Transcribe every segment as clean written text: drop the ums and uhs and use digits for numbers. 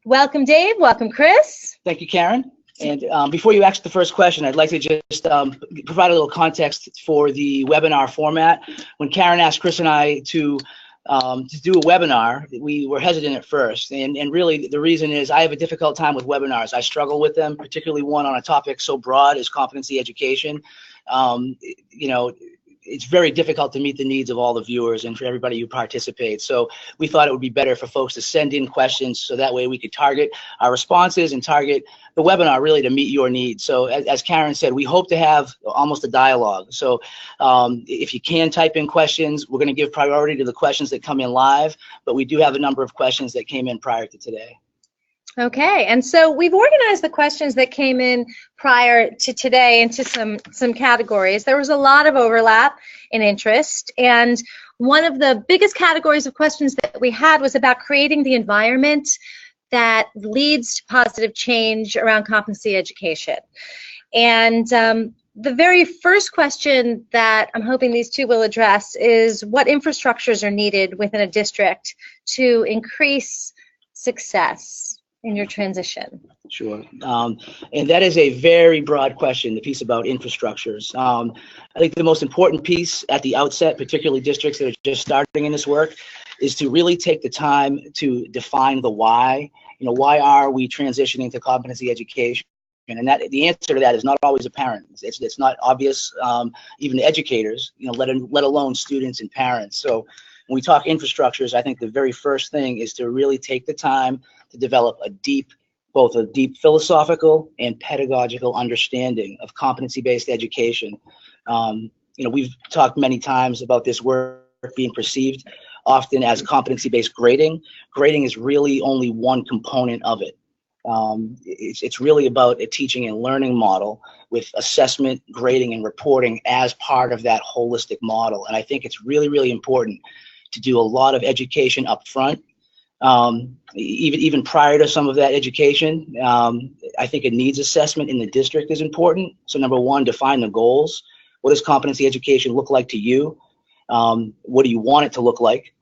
Welcome, Dave. Welcome, Chris. Thank you, Karen. And before you ask the first question, I'd like to just provide a little context for the webinar format. When Karen asked Chris and I to do a webinar, we were hesitant at first. And really, the reason is I have a difficult time with webinars. I struggle with them, particularly one on a topic so broad as competency education. You know, it's very difficult to meet the needs of all the viewers and for everybody who participates. So we thought it would be better for folks to send in questions so that way we could target our responses and target the webinar really to meet your needs. So as Karen said, we hope to have almost a dialogue. So if you can type in questions, we're going to give priority to the questions that come in live, but we do have a number of questions that came in prior to today. Okay, and so we've organized the questions that came in prior to today into some categories. There was a lot of overlap in interest, and one of the biggest categories of questions that we had was about creating the environment that leads to positive change around competency education. And the very first question that I'm hoping these two will address is what infrastructures are needed within a district to increase success in your transition? Sure. And that is a very broad question, the piece about infrastructures. I think the most important piece at the outset, particularly districts that are just starting in this work, is to really take the time to define the why. You know, why are we transitioning to competency education? And that the answer to that is not always apparent. It's not obvious, even to educators, you know, let alone students and parents. So when we talk infrastructures, I think the very first thing is to really take the time to develop both a deep philosophical and pedagogical understanding of competency-based education. You know, we've talked many times about this work being perceived often as competency-based grading. Grading is really only one component of it. It's really about a teaching and learning model with assessment, grading, and reporting as part of that holistic model. And I think it's really, really important to do a lot of education up front. Even prior to some of that education, I think a needs assessment in the district is important. So number one, define the goals. What does competency education look like to you? What do you want it to look like?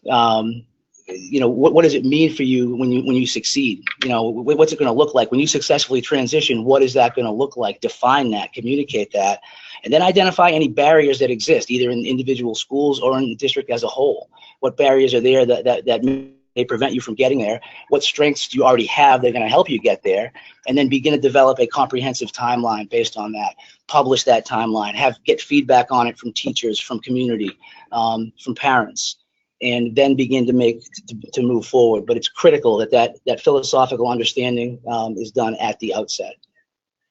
You know, what does it mean for you when you succeed? You know, what's it going to look like when you successfully transition? What is that going to look like? Define that, communicate that, and then identify any barriers that exist, either in individual schools or in the district as a whole. What barriers are there that may prevent you from getting there? What strengths do you already have that are going to help you get there? And then begin to develop a comprehensive timeline based on that. Publish that timeline. Get feedback on it from teachers, from community, from parents, and then begin to move forward. But it's critical that philosophical understanding is done at the outset.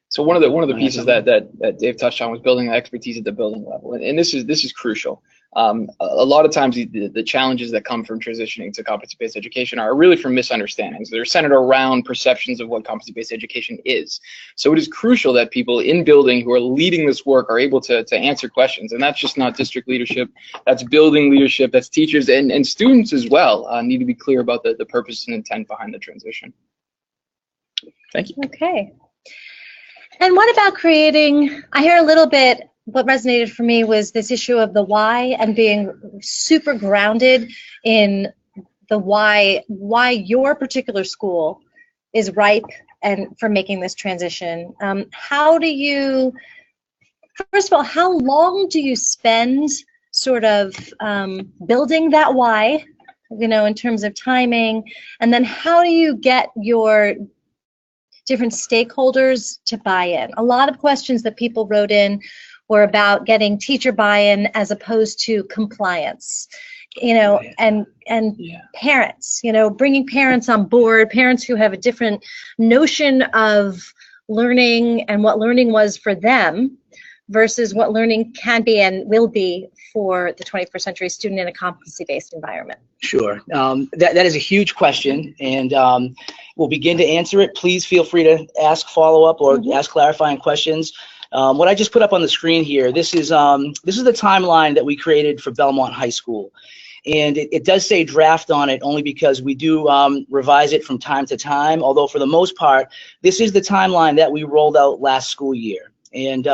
So one of the pieces that Dave touched on was building the expertise at the building level, and this is crucial. A lot of times the challenges that come from transitioning to competency-based education are really from misunderstandings. They're centered around perceptions of what competency-based education is. So it is crucial that people in building who are leading this work are able to answer questions, and that's just not district leadership, that's building leadership, that's teachers and students as well need to be clear about the purpose and intent behind the transition. Thank you. Okay. And what about creating, I hear a little bit, what resonated for me was this issue of the why and being super grounded in the why your particular school is ripe and for making this transition. How do you, first of all, how long do you spend sort of building that why, you know, in terms of timing, and then how do you get your different stakeholders to buy in? A lot of questions that people wrote in were about getting teacher buy-in as opposed to compliance, you know, and parents, you know, bringing parents on board, parents who have a different notion of learning and what learning was for them versus what learning can be and will be for the 21st century student in a competency-based environment. Sure. That is a huge question, and we'll begin to answer it. Please feel free to ask follow-up or ask clarifying questions. What I just put up on the screen here, this is the timeline that we created for Belmont High School. And it does say draft on it only because we do revise it from time to time, although for the most part, this is the timeline that we rolled out last school year. And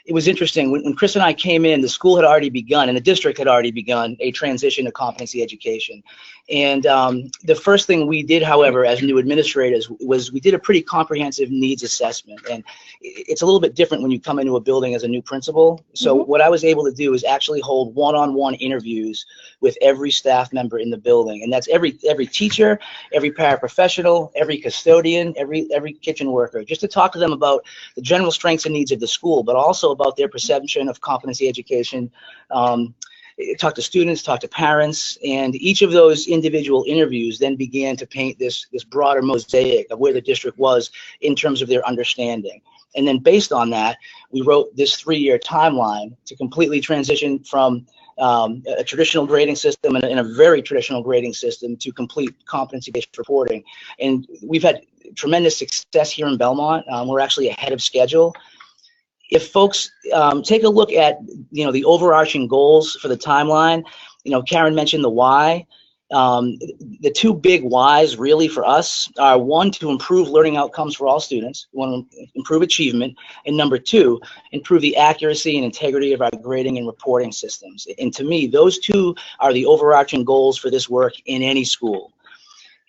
it was interesting. When Chris and I came in, the school had already begun, and the district had already begun a transition to competency education. And the first thing we did, however, as new administrators, was we did a pretty comprehensive needs assessment. And it's a little bit different when you come into a building as a new principal. So what I was able to do is actually hold one-on-one interviews with every staff member in the building. And that's every teacher, every paraprofessional, every custodian, every kitchen worker, just to talk to them about the general strengths and needs of the school, but also about their perception of competency education. Talk to students, talk to parents, and each of those individual interviews then began to paint this broader mosaic of where the district was in terms of their understanding. And then based on that, we wrote this 3-year timeline to completely transition from a traditional grading system and a very traditional grading system to complete competency-based reporting. And we've had tremendous success here in Belmont. We're actually ahead of schedule. If folks take a look at, the overarching goals for the timeline, Karen mentioned the why. The two big whys really for us are, one, to improve learning outcomes for all students. We want to improve achievement. And number two, improve the accuracy and integrity of our grading and reporting systems. And to me, those two are the overarching goals for this work in any school.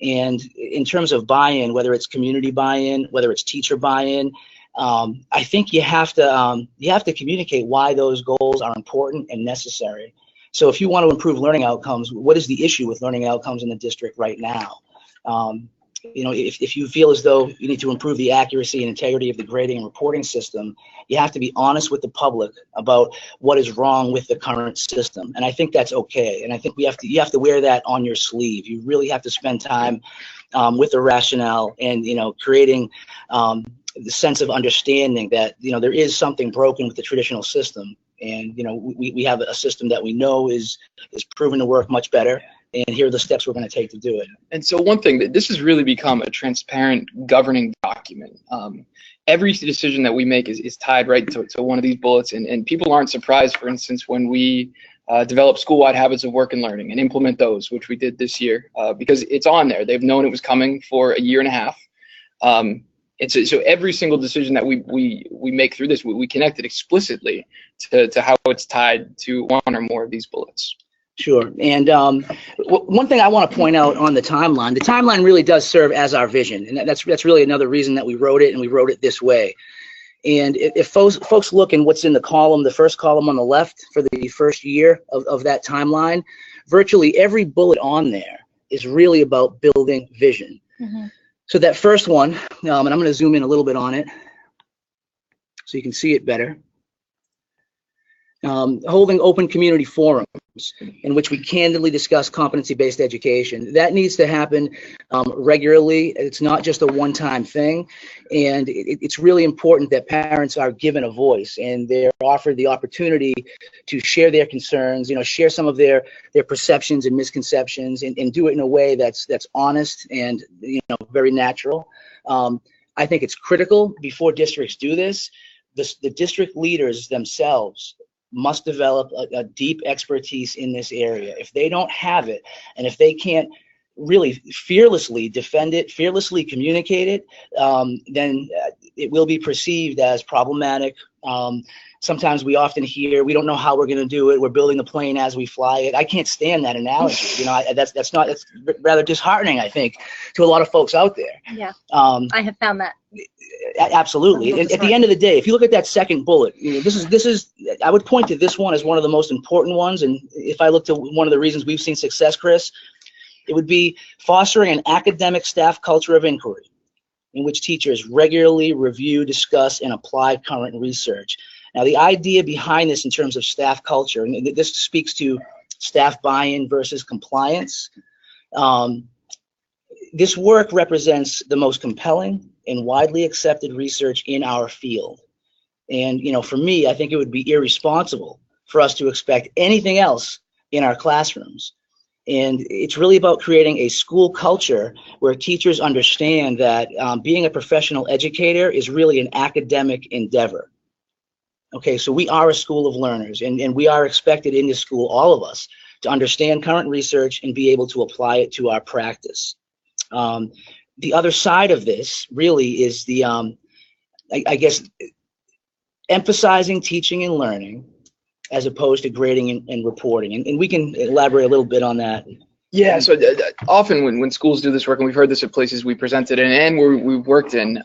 And in terms of buy-in, whether it's community buy-in, whether it's teacher buy-in, I think you have to communicate why those goals are important and necessary. So if you want to improve learning outcomes, what is the issue with learning outcomes in the district right now? If you feel as though you need to improve the accuracy and integrity of the grading and reporting system, you have to be honest with the public about what is wrong with the current system. And I think that's okay. And I think you have to wear that on your sleeve. You really have to spend time with the rationale and, creating the sense of understanding that, there is something broken with the traditional system. And, we have a system that we know is proven to work much better. And here are the steps we're going to take to do it. And so one thing, that this has really become a transparent governing document. Every decision that we make is tied right to one of these bullets. And people aren't surprised, for instance, when we develop school-wide habits of work and learning and implement those, which we did this year, because it's on there. They've known it was coming for a year and a half. And so every single decision that we make through this, we connect it explicitly to how it's tied to one or more of these bullets. Sure. And one thing I want to point out on the timeline really does serve as our vision. And that's really another reason that we wrote it, and we wrote it this way. And if folks look in what's in the first column on the left for the first year of that timeline, virtually every bullet on there is really about building vision. Mm-hmm. So that first one, and I'm going to zoom in a little bit on it so you can see it better. Holding open community forums in which we candidly discuss competency-based education. That needs to happen regularly. It's not just a one-time thing. And it's really important that parents are given a voice and they're offered the opportunity to share their concerns, share some of their perceptions and misconceptions, and do it in a way that's honest and, very natural. I think it's critical before districts do this. The district leaders themselves must develop a deep expertise in this area. If they don't have it, and if they can't really fearlessly defend it, fearlessly communicate it, then it will be perceived as problematic. Sometimes we often hear, we don't know how we're going to do it. We're building the plane as we fly it. I can't stand that analogy. That's rather disheartening, I think, to a lot of folks out there. Yeah, I have found that. Absolutely. At the end of the day, if you look at that second bullet, this is I would point to this one as one of the most important ones. And if I look to one of the reasons we've seen success, Chris, it would be fostering an academic staff culture of inquiry in which teachers regularly review, discuss, and apply current research. Now, the idea behind this in terms of staff culture, and this speaks to staff buy-in versus compliance, this work represents the most compelling and widely accepted research in our field. And, for me, I think it would be irresponsible for us to expect anything else in our classrooms. And it's really about creating a school culture where teachers understand that being a professional educator is really an academic endeavor. Okay, so we are a school of learners, and we are expected in this school, all of us, to understand current research and be able to apply it to our practice. The other side of this really is the, I guess, emphasizing teaching and learning as opposed to grading and reporting. And we can elaborate a little bit on that. Yeah, so often when schools do this work, and we've heard this at places we presented in and where we've worked in,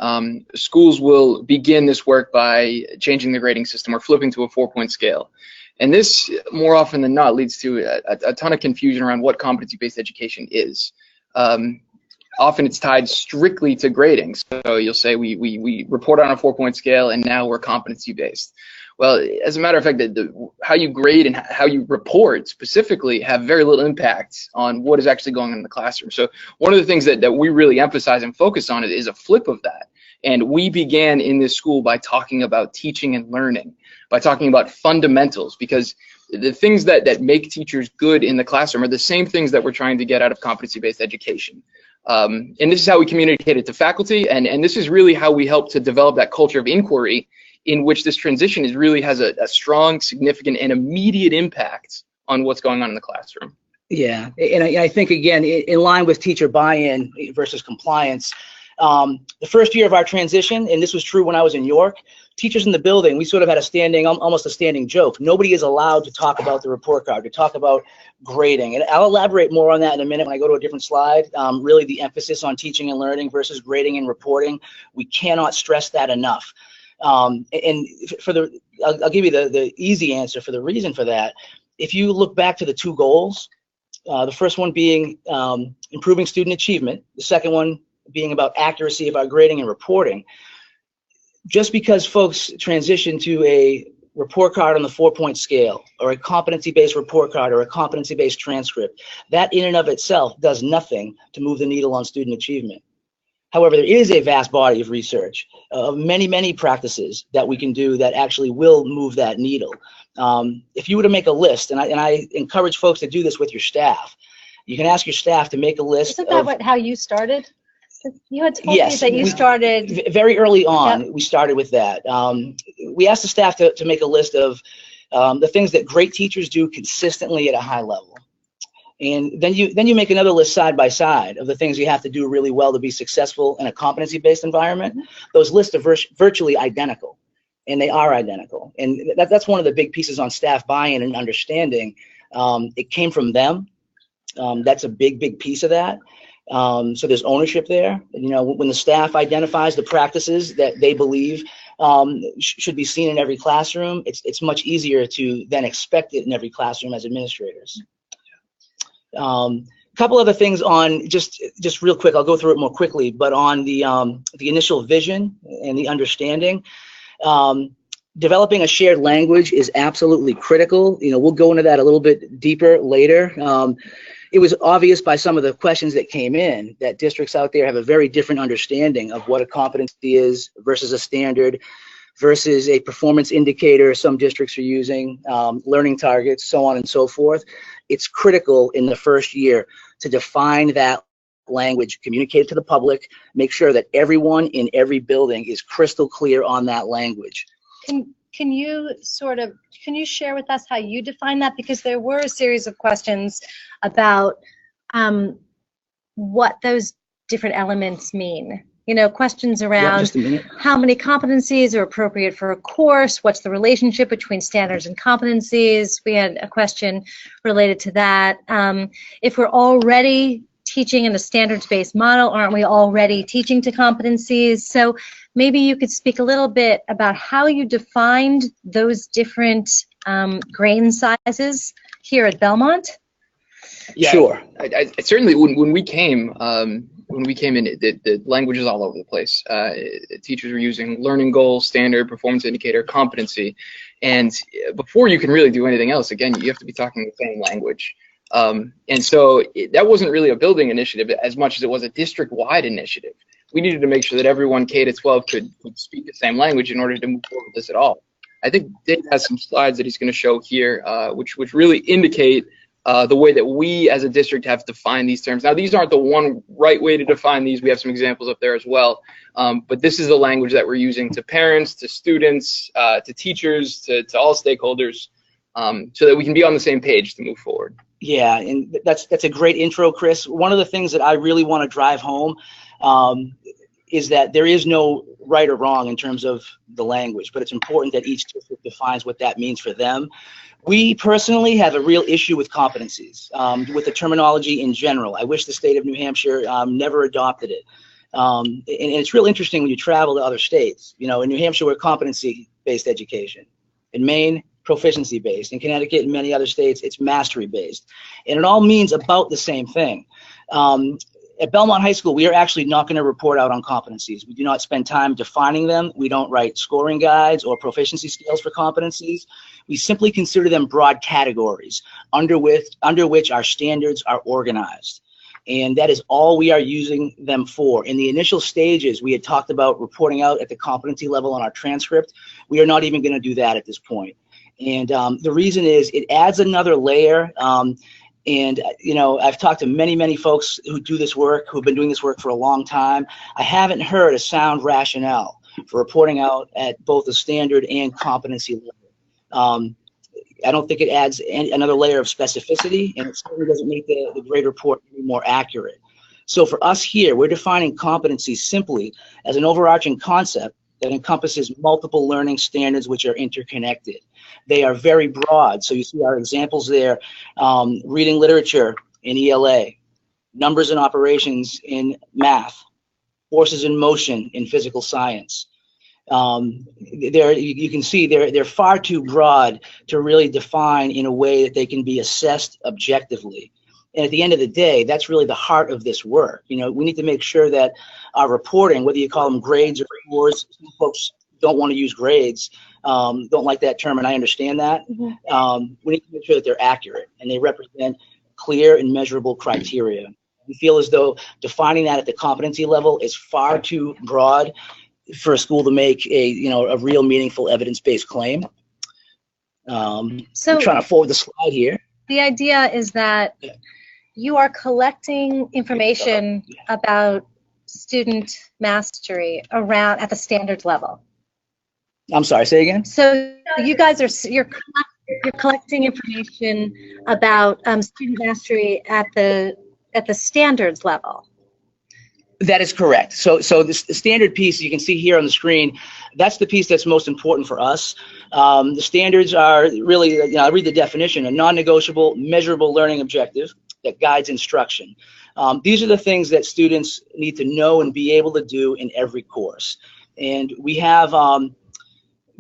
schools will begin this work by changing the grading system or flipping to a 4-point scale. And this, more often than not, leads to a ton of confusion around what competency-based education is. Often it's tied strictly to grading. So you'll say we report on a 4-point scale and now we're competency-based. Well, as a matter of fact, how you grade and how you report specifically have very little impact on what is actually going on in the classroom. So one of the things that we really emphasize and focus on is a flip of that. And we began in this school by talking about teaching and learning, by talking about fundamentals, because the things that make teachers good in the classroom are the same things that we're trying to get out of competency-based education. And this is how we communicate it to faculty, and this is really how we help to develop that culture of inquiry in which this transition really has a strong, significant, and immediate impact on what's going on in the classroom. Yeah, and I think, again, in line with teacher buy-in versus compliance, the first year of our transition, and this was true when I was in York, teachers in the building, we sort of had almost a standing joke. Nobody is allowed to talk about the report card, to talk about grading. And I'll elaborate more on that in a minute when I go to a different slide. Really the emphasis on teaching and learning versus grading and reporting. We cannot stress that enough. And I'll give you the easy answer for the reason for that. If you look back to the two goals, the first one being improving student achievement, the second one being about accuracy of our grading and reporting. Just because folks transition to a report card on the 4-point scale or a competency-based report card or a competency-based transcript, that in and of itself does nothing to move the needle on student achievement. However, there is a vast body of research of many practices that we can do that actually will move that needle. If you were to make a list, and I encourage folks to do this with your staff, you can ask your staff to make a list. Isn't that how you started? You had told me that you started very early on. Yep. We started with that. We asked the staff to make a list of the things that great teachers do consistently at a high level. And then you make another list side by side of the things you have to do really well to be successful in a competency-based environment. Those lists are virtually identical, and they are identical. And that's one of the big pieces on staff buy-in and understanding. It came from them. That's a big piece of that. So there's ownership there. You know, when the staff identifies the practices that they believe should be seen in every classroom, it's much easier to then expect it in every classroom as administrators. Couple other things on just real quick. I'll go through it more quickly, but on the initial vision and the understanding, developing a shared language is absolutely critical. You know, we'll go into that a little bit deeper later. It was obvious by some of the questions that came in that districts out there have a very different understanding of what a competency is versus a standard versus a performance indicator some districts are using, learning targets, so on and so forth. It's critical in the first year to define that language, communicate it to the public, make sure that everyone in every building is crystal clear on that language. Can you share with us how you define that? Because there were a series of questions about what those different elements mean. You know, questions around how many competencies are appropriate for a course, what's the relationship between standards and competencies. We had a question related to that. If we're already teaching in a standards-based model, aren't we already teaching to competencies? So maybe you could speak a little bit about how you defined those different grain sizes here at Belmont. Yeah, sure. I certainly, when we came in, the language is all over the place. Teachers were using learning goals, standard, performance indicator, competency, and before you can really do anything else, again, you have to be talking the same language. And so that wasn't really a building initiative as much as it was a district-wide initiative. We needed to make sure that everyone K-12 could speak the same language in order to move forward with this at all. I think Dave has some slides that he's going to show here, which really indicate the way that we as a district have defined these terms. Now, these aren't the one right way to define these. We have some examples up there as well. But this is the language that we're using to parents, to students, to teachers, to all stakeholders, so that we can be on the same page to move forward. Yeah, and that's a great intro, Chris. One of the things that I really want to drive home is that there is no right or wrong in terms of the language, but it's important that each district defines what that means for them. We personally have a real issue with competencies, with the terminology in general. I wish the state of New Hampshire never adopted it. And it's real interesting when you travel to other states. You know, in New Hampshire, we're competency-based education. In Maine, proficiency-based. In Connecticut and many other states, it's mastery-based. And it all means about the same thing. At Belmont High School, we are actually not going to report out on competencies. We do not spend time defining them. We don't write scoring guides or proficiency scales for competencies. We simply consider them broad categories under which our standards are organized. And that is all we are using them for. In the initial stages, we had talked about reporting out at the competency level on our transcript. We are not even going to do that at this point. And the reason is it adds another layer. And, you know, I've talked to many folks who do this work, who've been doing this work for a long time. I haven't heard a sound rationale for reporting out at both the standard and competency level. I don't think it adds another layer of specificity, and it certainly doesn't make the grade report any more accurate. So for us here, we're defining competency simply as an overarching concept that encompasses multiple learning standards which are interconnected. They are very broad. So you see our examples there, reading literature in ELA, numbers and operations in math, forces in motion in physical science. You can see they're far too broad to really define in a way that they can be assessed objectively. And at the end of the day, that's really the heart of this work. You know, we need to make sure that our reporting, whether you call them grades or scores, some folks don't want to use grades, don't like that term, and I understand that. Mm-hmm. We need to make sure that they're accurate and they represent clear and measurable criteria. We feel as though defining that at the competency level is far too broad for a school to make a real meaningful evidence-based claim. So I'm trying to forward the slide here. The idea is that you are collecting information about student mastery around at the standards level. I'm sorry, say again? So you guys you're collecting information about student mastery at the standards level. That is correct. So the standard piece you can see here on the screen, that's the piece that's most important for us. The standards are really, I'll read the definition: a non-negotiable, measurable learning objective that guides instruction. These are the things that students need to know and be able to do in every course. And we have,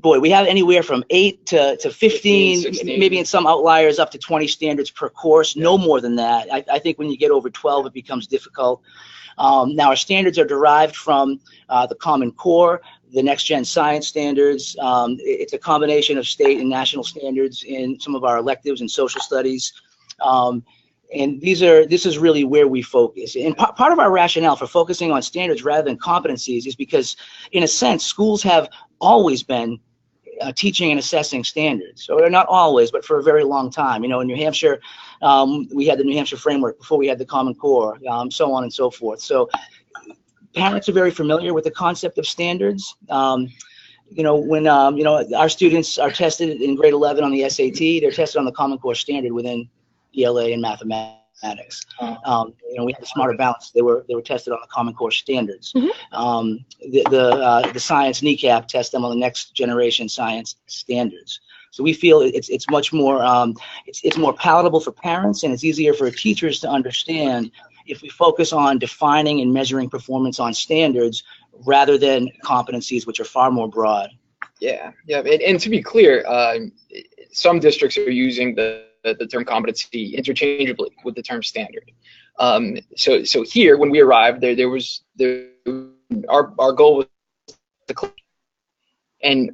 we have anywhere from 8 to 15, 16. Maybe in some outliers up to 20 standards per course, no more than that. I think when you get over 12, it becomes difficult. Now, our standards are derived from the Common Core, the Next Gen Science standards. It's a combination of state and national standards in some of our electives and social studies. And this is really where we focus. And part of our rationale for focusing on standards rather than competencies is because, in a sense, schools have always been teaching and assessing standards. So they're not always, but for a very long time. You know, in New Hampshire, we had the New Hampshire framework before we had the Common Core, so on and so forth. So parents are very familiar with the concept of standards. You know, when our students are tested in grade 11 on the SAT, they're tested on the Common Core standard within ELA and mathematics. We had the Smarter Balance. They were tested on the Common Core standards. Mm-hmm. The science kneecap test them on the Next Generation Science standards. So we feel it's much more it's more palatable for parents, and it's easier for teachers to understand if we focus on defining and measuring performance on standards rather than competencies, which are far more broad. Yeah. And to be clear, some districts are using the term competency interchangeably with the term standard. So here, when we arrived, our goal was to, and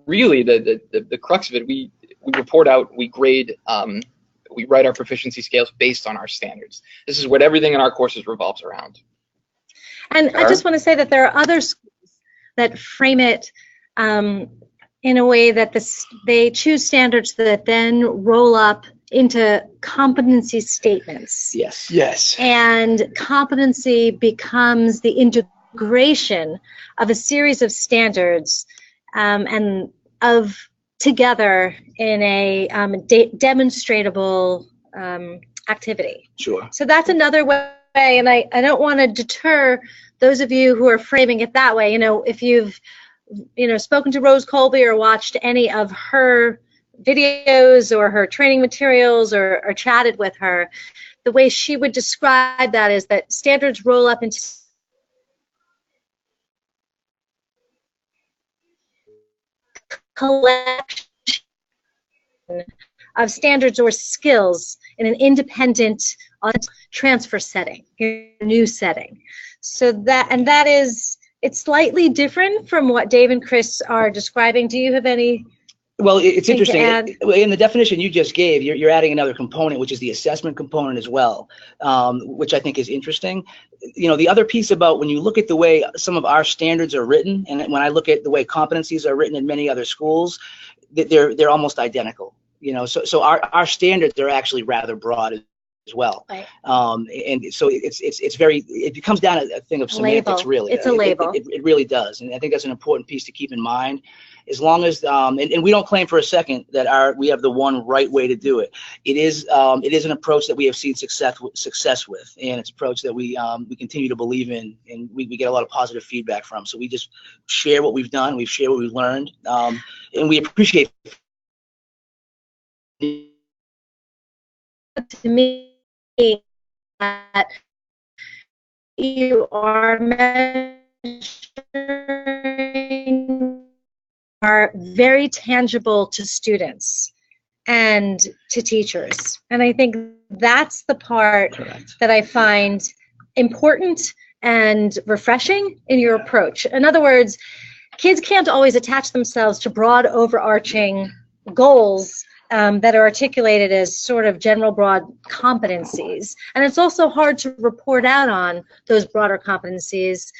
really the crux of it, we report out, we grade, we write our proficiency scales based on our standards. This is what everything in our courses revolves around. And I just want to say that there are other schools that frame it in a way that they choose standards that then roll up into competency statements. Yes. And competency becomes the integration of a series of standards and of together in a demonstratable activity. Sure. So that's another way, and I don't want to deter those of you who are framing it that way, if you've, spoken to Rose Colby or watched any of her videos or her training materials or chatted with her, the way she would describe that is that standards roll up into collection of standards or skills in an independent transfer setting, a new setting. So that is, it's slightly different from what Dave and Chris are describing. Do you have any? Well, it's interesting. In the definition you just gave, you're adding another component, which is the assessment component as well, which I think is interesting. The other piece about when you look at the way some of our standards are written, and when I look at the way competencies are written in many other schools, they're almost identical. So our standards are actually rather broad as well. Right. And so it becomes down to a thing of semantics, really. It's a label. It really does. And I think that's an important piece to keep in mind. As long as, and we don't claim for a second that we have the one right way to do it. It is an approach that we have seen success with, and it's an approach that we continue to believe in, and we get a lot of positive feedback from. So we just share what we've done, we share what we've learned, and we appreciate. To me, that you are measuring are very tangible to students and to teachers. And I think that's the part Correct. that I find important and refreshing in your approach. In other words, kids can't always attach themselves to broad overarching goals that are articulated as sort of general broad competencies. And it's also hard to report out on those broader competencies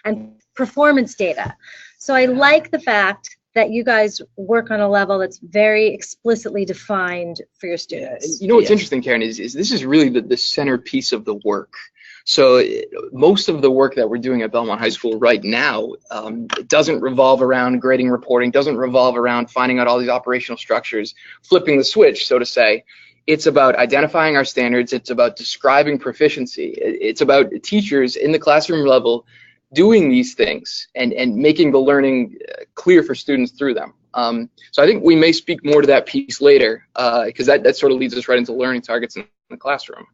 and performance data. So I like the fact that you guys work on a level that's very explicitly defined for your students. What's interesting, Karen, is this is really the centerpiece of the work. So most of the work that we're doing at Belmont High School right now it doesn't revolve around grading, reporting, doesn't revolve around finding out all these operational structures, flipping the switch, so to say. It's about identifying our standards. It's about describing proficiency. It's about teachers in the classroom level doing these things and making the learning clear for students through them. So I think we may speak more to that piece later because that sort of leads us right into learning targets in the classroom.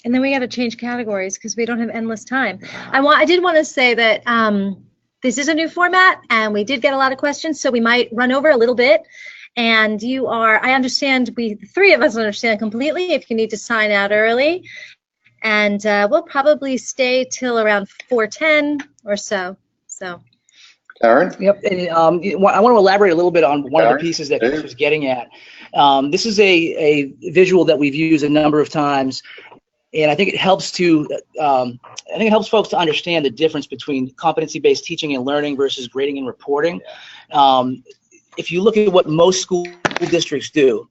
And then we got to change categories because we don't have endless time. I did want to say that this is a new format and we did get a lot of questions, so we might run over a little bit. And I understand, the three of us understand completely if you need to sign out early. And we'll probably stay till around 4:10 or so. Karen? Yep, and I want to elaborate a little bit on one of the pieces that Chris was getting at. This is a visual that we've used a number of times, and I think it helps folks to understand the difference between competency-based teaching and learning versus grading and reporting. If you look at what most school districts do,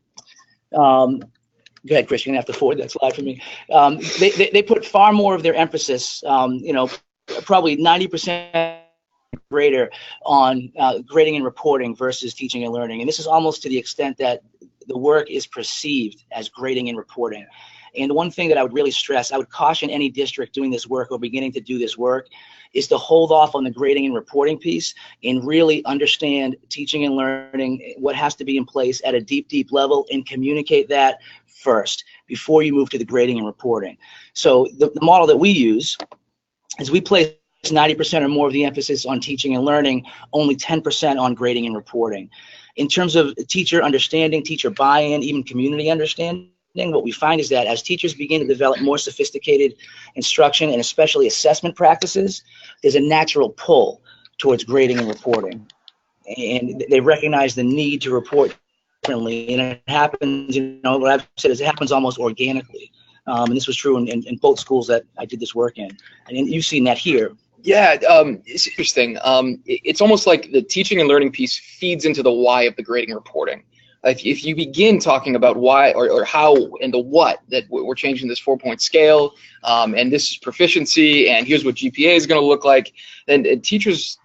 go ahead, Chris, you're gonna have to forward that slide for me. They put far more of their emphasis, probably 90% greater on grading and reporting versus teaching and learning. And this is almost to the extent that the work is perceived as grading and reporting. And one thing that I would really stress, I would caution any district doing this work or beginning to do this work, is to hold off on the grading and reporting piece and really understand teaching and learning, what has to be in place at a deep, deep level, and communicate that first before you move to the grading and reporting. So the model that we use is we place 90% or more of the emphasis on teaching and learning, only 10% on grading and reporting. In terms of teacher understanding, teacher buy-in, even community understanding, what we find is that as teachers begin to develop more sophisticated instruction and especially assessment practices, there's a natural pull towards grading and reporting. And they recognize the need to report differently. And it happens, what I've said is it happens almost organically. And this was true in both schools that I did this work in. And you've seen that here. Yeah, it's interesting. It's almost like the teaching and learning piece feeds into the why of the grading and reporting. If you begin talking about why or how and the what, that we're changing this 4-point scale, and this is proficiency, and here's what GPA is going to look like, then teachers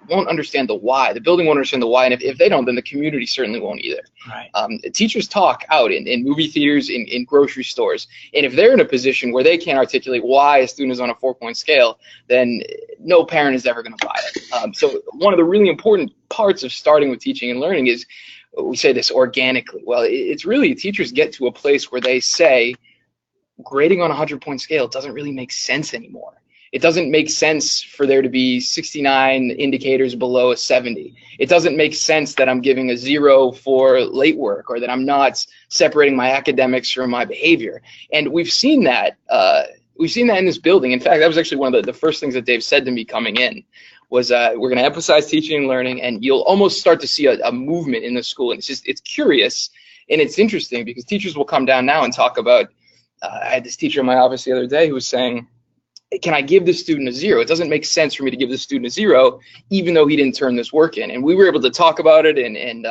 won't understand the why. The building won't understand the why, and if they don't, then the community certainly won't either. Right. Teachers talk out in movie theaters, in grocery stores, and if they're in a position where they can't articulate why a student is on a 4-point scale, then no parent is ever going to buy it. So one of the really important parts of starting with teaching and learning is, we say this organically. Well, it's really teachers get to a place where they say, grading on a 100-point scale doesn't really make sense anymore. It doesn't make sense for there to be 69 indicators below a 70. It doesn't make sense that I'm giving a 0 for late work, or that I'm not separating my academics from my behavior. And we've seen that. We've seen that in this building. In fact, that was actually one of the first things that Dave said to me coming in, was we're going to emphasize teaching and learning, and you'll almost start to see a movement in the school. And it's curious and it's interesting, because teachers will come down now and talk about, I had this teacher in my office the other day who was saying, can I give this student a 0? It doesn't make sense for me to give this student a 0, even though he didn't turn this work in. And we were able to talk about it and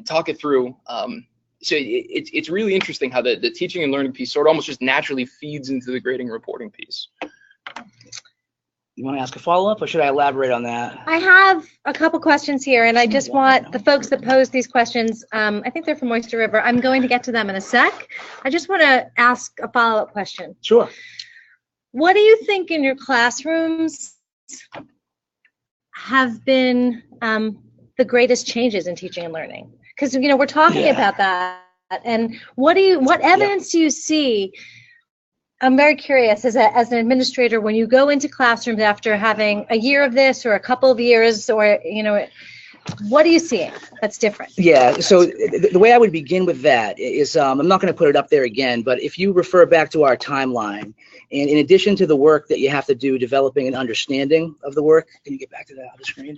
talk it through. So it's really interesting how the teaching and learning piece sort of almost just naturally feeds into the grading and reporting piece. You want to ask a follow-up, or should I elaborate on that? I have a couple questions here, and I just want the folks that pose these questions, I think they're from Oyster River. I'm going to get to them in a sec. I just want to ask a follow-up question. Sure. What do you think in your classrooms have been the greatest changes in teaching and learning? Because, you know, we're talking about that, and what evidence do you see? I'm very curious, as an administrator, when you go into classrooms after having a year of this or a couple of years, or, you know, what are you seeing that's different? Yeah, so the way I would begin with that is, I'm not going to put it up there again, but if you refer back to our timeline, and in addition to the work that you have to do developing an understanding of the work, can you get back to that on the screen?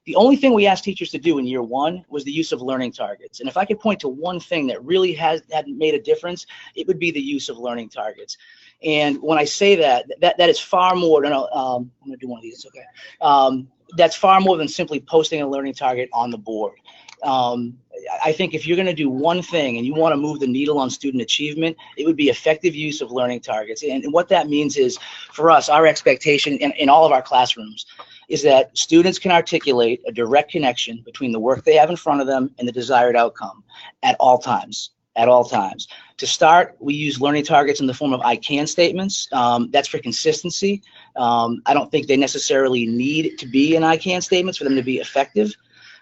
The only thing we asked teachers to do in year 1 was the use of learning targets. And if I could point to one thing that really had made a difference, it would be the use of learning targets. And when I say that is far more, I'm going to do one of these, okay. That's far more than simply posting a learning target on the board. I think if you're going to do one thing and you want to move the needle on student achievement, it would be effective use of learning targets. And what that means is, for us, our expectation in all of our classrooms is that students can articulate a direct connection between the work they have in front of them and the desired outcome at all times. At all times. To start, we use learning targets in the form of I can statements. That's for consistency. I don't think they necessarily need to be in I can statements for them to be effective.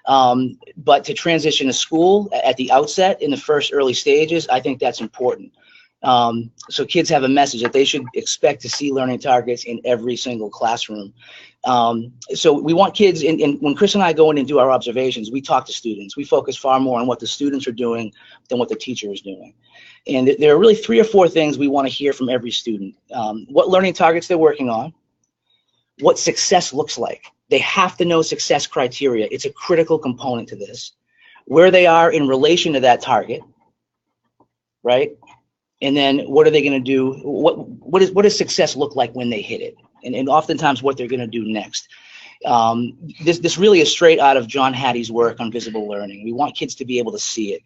But to transition to school at the outset in the first early stages, I think that's important. So kids have a message that they should expect to see learning targets in every single classroom. So we want kids, when Chris and I go in and do our observations, we talk to students. We focus far more on what the students are doing than what the teacher is doing. And there are really 3 or 4 things we want to hear from every student. What learning targets they're working on, what success looks like. They have to know success criteria. It's a critical component to this. Where they are in relation to that target, right? And then what are they going to do? What does success look like when they hit it? And oftentimes what they're going to do next. This really is straight out of John Hattie's work on visible learning. We want kids to be able to see it.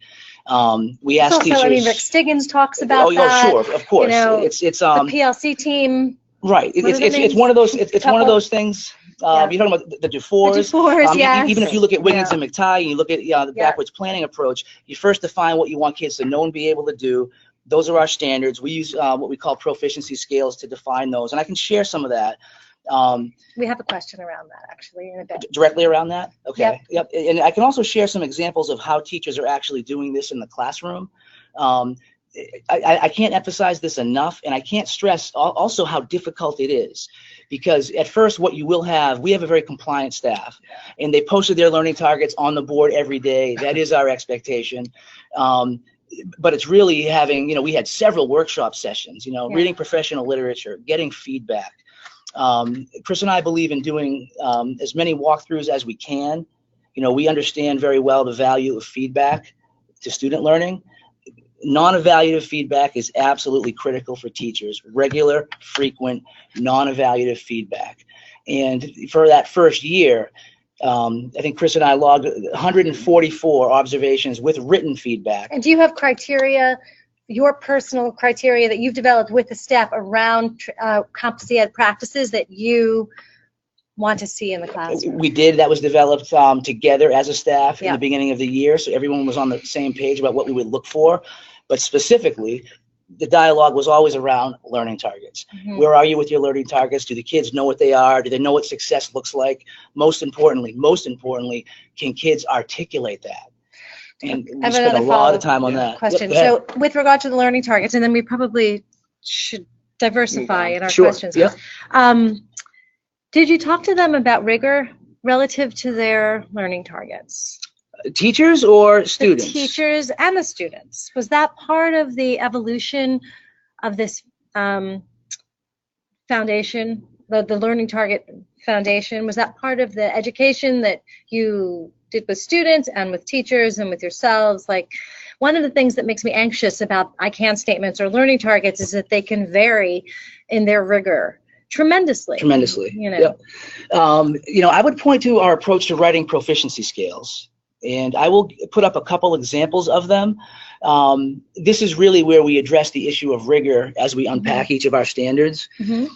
We ask teachers. I mean, Rick Stiggins talks about that. Oh, sure, of course. You know, it's the PLC team. Right. It's one of those. It's one of those things. You're talking about the Dufours. Yes. Even if you look at Wiggins and McTighe, and you look at the backwards planning approach, you first define what you want kids to know and be able to do. Those are our standards. We use what we call proficiency scales to define those, and I can share some of that. We have a question around that, actually, in a bit. Directly around that? Okay. Yep. And I can also share some examples of how teachers are actually doing this in the classroom. I can't emphasize this enough, and I can't stress also how difficult it is, because at first what you will have, we have a very compliant staff, and they posted their learning targets on the board every day. That is our expectation. But it's really having, we had several workshop sessions, reading professional literature, getting feedback. Chris and I believe in doing as many walkthroughs as we can. We understand very well the value of feedback to student learning. Non-evaluative feedback is absolutely critical for teachers. Regular, frequent, non-evaluative feedback. And for that first year, I think Chris and I logged 144 observations with written feedback. And do you have criteria, your personal criteria that you've developed with the staff around competency ed practices that you want to see in the classroom? We did. That was developed together as a staff in Yeah. the beginning of the year, so everyone was on the same page about what we would look for. But specifically, the dialogue was always around learning targets. Mhm. Where are you with your learning targets? Do the kids know what they are? Do they know what success looks like? Most importantly, can kids articulate that? And I we have spent a another lot of follow-up time on that. question. Yep, go ahead. So with regard to the learning targets, and then we probably should diversify in our Sure. questions. Yep. Did you talk to them about rigor relative to their learning targets? Teachers or students? The teachers and the students. Was that part of the evolution of this foundation, the learning target foundation? Was that part of the education that you did with students and with teachers and with yourselves? Like, one of the things that makes me anxious about I can statements or learning targets is that they can vary in their rigor tremendously. You know. Yep. I would point to our approach to writing proficiency scales, and I will put up a couple examples of them. This is really where we address the issue of rigor as we unpack each of our standards. Mm-hmm.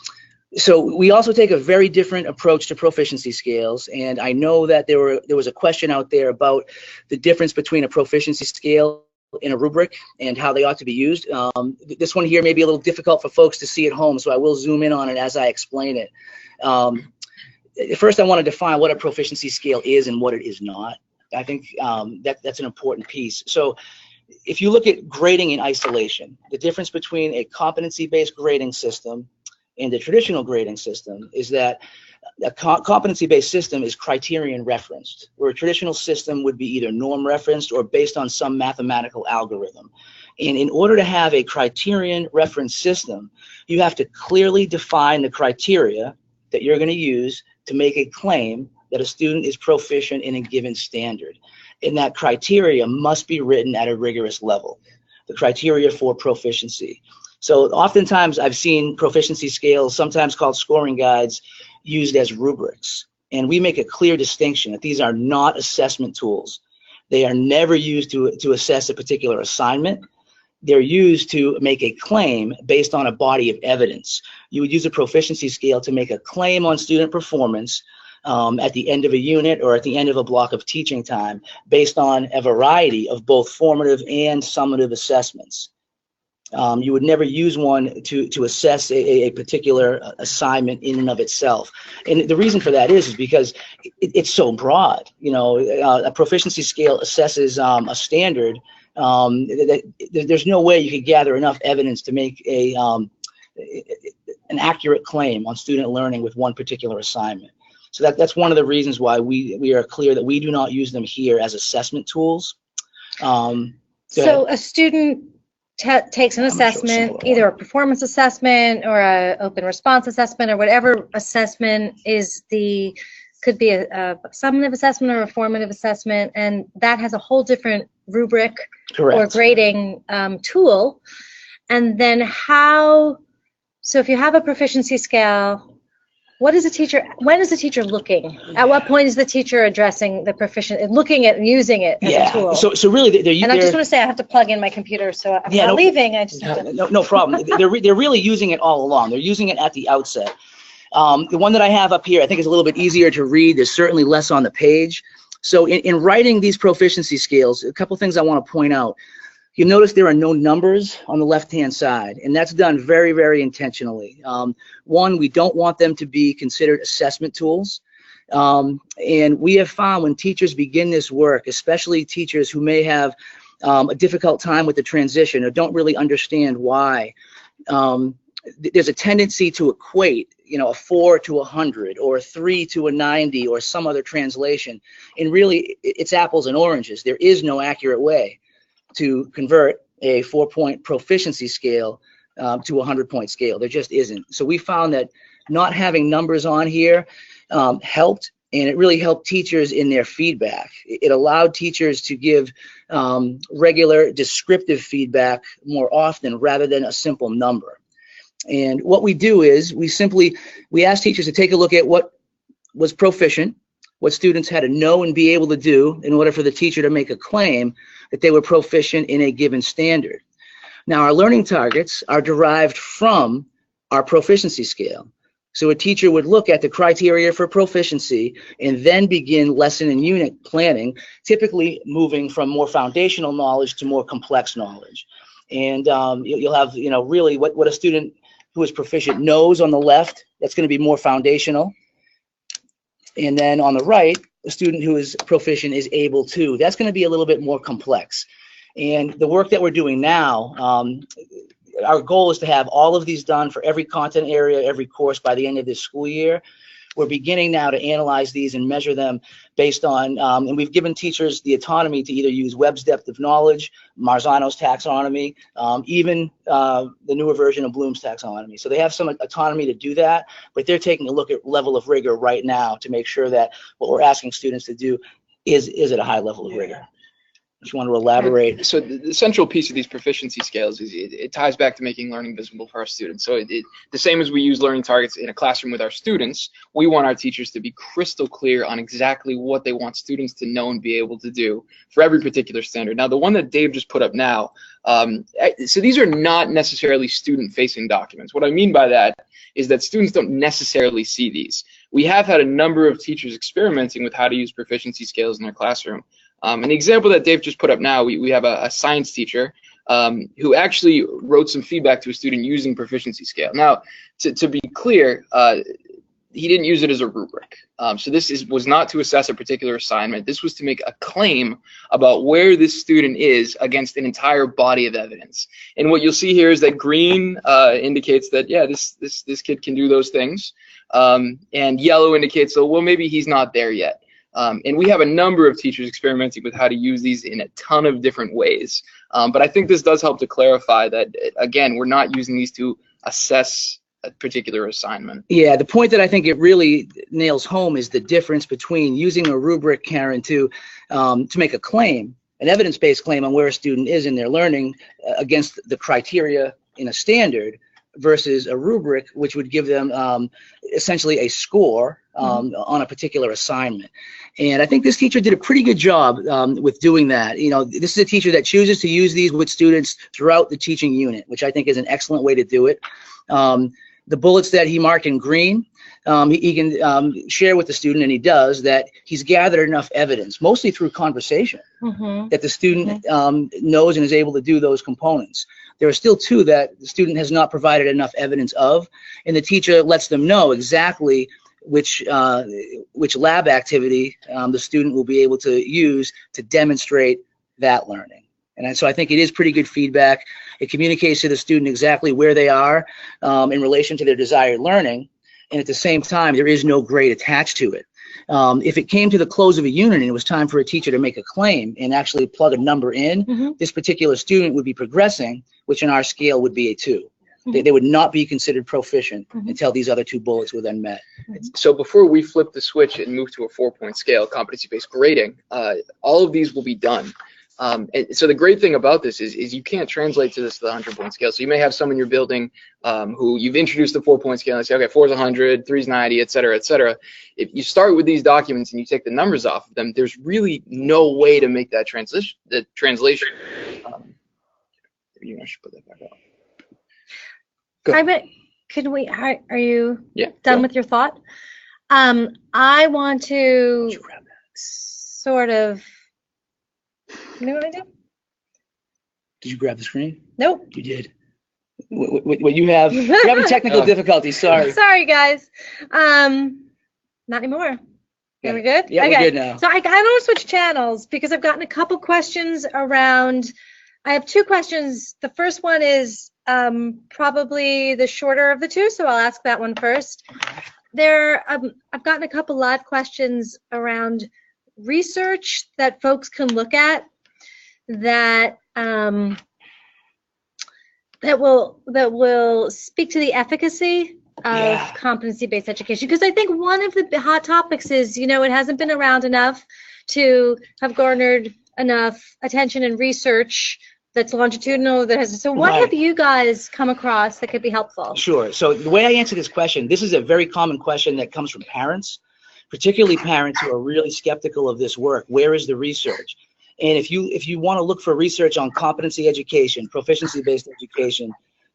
So we also take a very different approach to proficiency scales, and I know that there was a question out there about the difference between a proficiency scale and a rubric and how they ought to be used. This one here may be a little difficult for folks to see at home, so I will zoom in on it as I explain it. First, I want to define what a proficiency scale is and what it is not. I think that's an important piece. So if you look at grading in isolation, the difference between a competency-based grading system and the traditional grading system is that a competency-based system is criterion referenced, where a traditional system would be either norm referenced or based on some mathematical algorithm. And in order to have a criterion reference system, you have to clearly define the criteria that you're going to use to make a claim that a student is proficient in a given standard. And that criteria must be written at a rigorous level, the criteria for proficiency. So oftentimes I've seen proficiency scales, sometimes called scoring guides, used as rubrics. And we make a clear distinction that these are not assessment tools. They are never used to assess a particular assignment. They're used to make a claim based on a body of evidence. You would use a proficiency scale to make a claim on student performance at the end of a unit or at the end of a block of teaching time based on a variety of both formative and summative assessments. You would never use one to assess a particular assignment in and of itself. And the reason for that is because it's so broad. A proficiency scale assesses a standard. There's no way you could gather enough evidence to make an accurate claim on student learning with one particular assignment. So that's one of the reasons why we are clear that we do not use them here as assessment tools. So a student takes an assessment, either a performance assessment or a open response assessment or whatever assessment could be a summative assessment or a formative assessment, and that has a whole different rubric or grading tool. And then so if you have a proficiency scale, when is the teacher looking? At what point is the teacher addressing the looking at and using it as a tool? So really, and I just want to say I have to plug in my computer, so I'm not leaving. I just have to. No problem. They're really using it all along. They're using it at the outset. The one that I have up here, I think is a little bit easier to read. There's certainly less on the page. So in writing these proficiency scales, a couple things I want to point out. You notice there are no numbers on the left-hand side, and that's done very, very intentionally. One, we don't want them to be considered assessment tools. And we have found when teachers begin this work, especially teachers who may have a difficult time with the transition or don't really understand why, there's a tendency to equate, a 4 to 100 or a 3 to a 90 or some other translation. And really, it's apples and oranges. There is no accurate way to convert a 4-point proficiency scale to a 100-point scale. There just isn't. So we found that not having numbers on here helped, and it really helped teachers in their feedback. It allowed teachers to give regular descriptive feedback more often rather than a simple number. And what we do is we ask teachers to take a look at what was proficient, what students had to know and be able to do in order for the teacher to make a claim that they were proficient in a given standard. Now, our learning targets are derived from our proficiency scale. So a teacher would look at the criteria for proficiency and then begin lesson and unit planning, typically moving from more foundational knowledge to more complex knowledge. And you'll have, really what a student who is proficient knows on the left. That's going to be more foundational. And then on the right, a student who is proficient is able to. That's going to be a little bit more complex. And the work that we're doing now, our goal is to have all of these done for every content area, every course by the end of this school year. We're beginning now to analyze these and measure them based on, and we've given teachers the autonomy to either use Webb's depth of knowledge, Marzano's taxonomy, even the newer version of Bloom's taxonomy. So they have some autonomy to do that, but they're taking a look at level of rigor right now to make sure that what we're asking students to do is at a high level of rigor. Just want to elaborate. So the central piece of these proficiency scales is it ties back to making learning visible for our students. So the same as we use learning targets in a classroom with our students, we want our teachers to be crystal clear on exactly what they want students to know and be able to do for every particular standard. Now, the one that Dave just put up now, so these are not necessarily student-facing documents. What I mean by that is that students don't necessarily see these. We have had a number of teachers experimenting with how to use proficiency scales in their classroom. And the example that Dave just put up now, we have a science teacher who actually wrote some feedback to a student using proficiency scale. Now, to be clear, he didn't use it as a rubric. So this was not to assess a particular assignment. This was to make a claim about where this student is against an entire body of evidence. And what you'll see here is that green indicates that, yeah, this kid can do those things. And yellow indicates, so, well, maybe he's not there yet. And we have a number of teachers experimenting with how to use these in a ton of different ways. But I think this does help to clarify that, again, we're not using these to assess a particular assignment. Yeah, the point that I think it really nails home is the difference between using a rubric, Karen, to make a claim, an evidence-based claim on where a student is in their learning against the criteria in a standard, versus a rubric, which would give them essentially a score on a particular assignment. And I think this teacher did a pretty good job with doing that. This is a teacher that chooses to use these with students throughout the teaching unit, which I think is an excellent way to do it. The bullets that he marked in green, he can share with the student, and he does, that he's gathered enough evidence, mostly through conversation, that the student knows and is able to do those components. There are still two that the student has not provided enough evidence of, and the teacher lets them know exactly which lab activity the student will be able to use to demonstrate that learning. And so I think it is pretty good feedback. It communicates to the student exactly where they are in relation to their desired learning, and at the same time, there is no grade attached to it. If it came to the close of a unit and it was time for a teacher to make a claim and actually plug a number in, this particular student would be progressing, which in our scale would be a 2. They would not be considered proficient until these other 2 bullets were then met. So before we flip the switch and move to a 4-point scale, competency-based grading, all of these will be done. And so the great thing about this is you can't translate to the 100-point scale. So you may have someone in your building who you've introduced the 4-point scale and say, okay, 4 is 100, 3 is 90, et cetera, et cetera. If you start with these documents and you take the numbers off of them, there's really no way to make that translation. You know, I should put that back up. Could we? Are you done with your thought? I want to sort of. You know what I do? Did you grab the screen? Nope. You did. What you have? You're having technical difficulties. Sorry. Sorry, guys. Not anymore. Yeah. Are we good? Yeah, okay. We're good now. So I don't want to switch channels because I've gotten a couple questions around. I have 2 questions. The first one is probably the shorter of the 2, so I'll ask that one first. I've gotten a couple live questions around research that folks can look at that that will speak to the efficacy of competency-based education, because I think one of the hot topics is, it hasn't been around enough to have garnered enough attention and research that's longitudinal. So what have you guys come across that could be helpful? Sure. So the way I answer this question, this is a very common question that comes from parents, particularly parents who are really skeptical of this work. Where is the research? And if you want to look for research on competency education, proficiency-based education,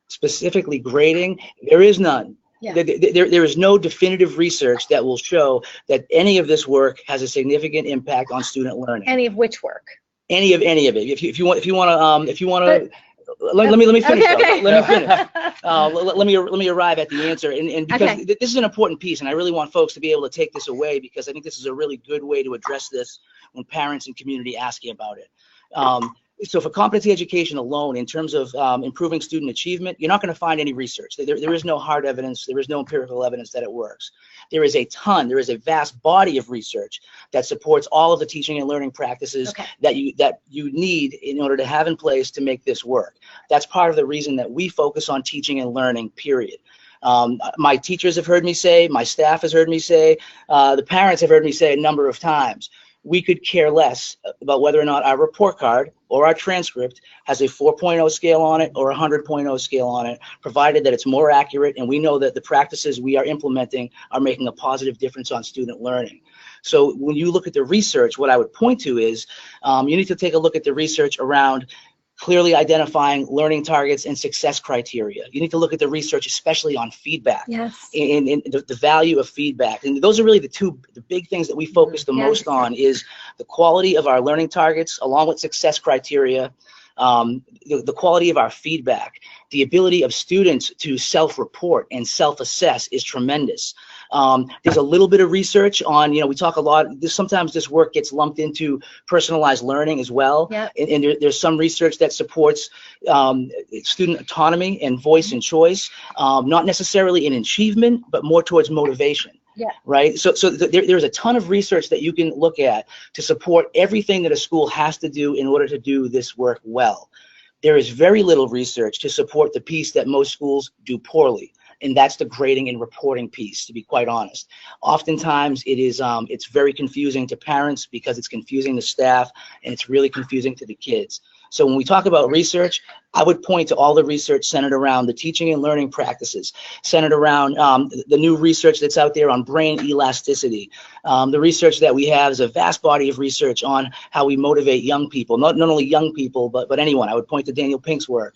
specifically grading, there is none. Yeah. There is no definitive research that will show that any of this work has a significant impact on student learning. Any of which work? Any of it. If you want to. Let me finish. Okay. Let me finish. Let me arrive at the answer, and because this is an important piece, and I really want folks to be able to take this away, because I think this is a really good way to address this when parents and community ask you about it. So for competency education alone, in terms of improving student achievement, you're not going to find any research. There is no hard evidence. There is no empirical evidence that it works. There is a vast body of research that supports all of the teaching and learning practices that you need in order to have in place to make this work. That's part of the reason that we focus on teaching and learning, period. My teachers have heard me say, my staff has heard me say, the parents have heard me say a number of times, we could care less about whether or not our report card or our transcript has a 4.0 scale on it or a 100.0 scale on it, provided that it's more accurate and we know that the practices we are implementing are making a positive difference on student learning. So when you look at the research, what I would point to is you need to take a look at the research around clearly identifying learning targets and success criteria. You need to look at the research, especially on feedback, and the value of feedback. And those are really the big things that we focus the most on, is the quality of our learning targets along with success criteria, the quality of our feedback. The ability of students to self-report and self-assess is tremendous. There's a little bit of research on, we talk a lot, sometimes this work gets lumped into personalized learning as well. And there's some research that supports student autonomy and voice and choice, not necessarily in achievement, but more towards motivation. Right. So there's a ton of research that you can look at to support everything that a school has to do in order to do this work well. There is very little research to support the piece that most schools do poorly, and that's the grading and reporting piece, to be quite honest. Oftentimes it is it's very confusing to parents because it's confusing to staff, and it's really confusing to the kids. So when we talk about research, I would point to all the research centered around the teaching and learning practices, centered around the new research that's out there on brain elasticity. The research that we have is a vast body of research on how we motivate young people, not only young people, but anyone. I would point to Daniel Pink's work.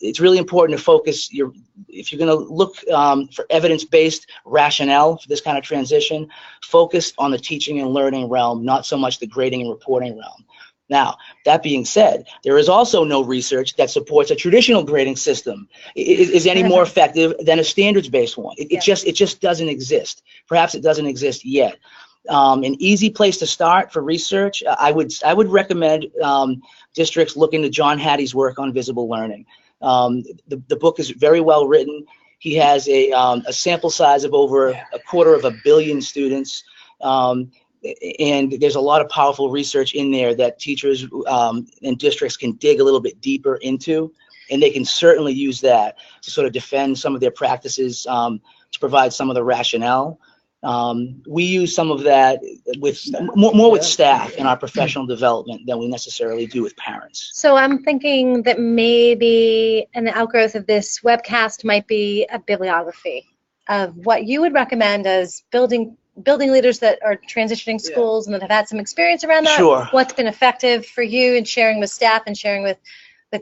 It's really important to focus if you're going to look for evidence-based rationale for this kind of transition, focus on the teaching and learning realm, not so much the grading and reporting realm. Now, that being said, there is also no research that supports a traditional grading system is any more effective than a standards-based one. It just doesn't exist. Perhaps it doesn't exist yet. An easy place to start for research, I would recommend districts look into John Hattie's work on visible learning. The book is very well written. He has a sample size of over 250 million students. And there's a lot of powerful research in there that teachers and districts can dig a little bit deeper into, and they can certainly use that to sort of defend some of their practices, to provide some of the rationale. We use some of that with more with staff in our professional development than we necessarily do with parents. So I'm thinking that maybe an outgrowth of this webcast might be a bibliography of what you would recommend as building leaders that are transitioning schools and that have had some experience around that. Sure. What's been effective for you in sharing with staff and sharing with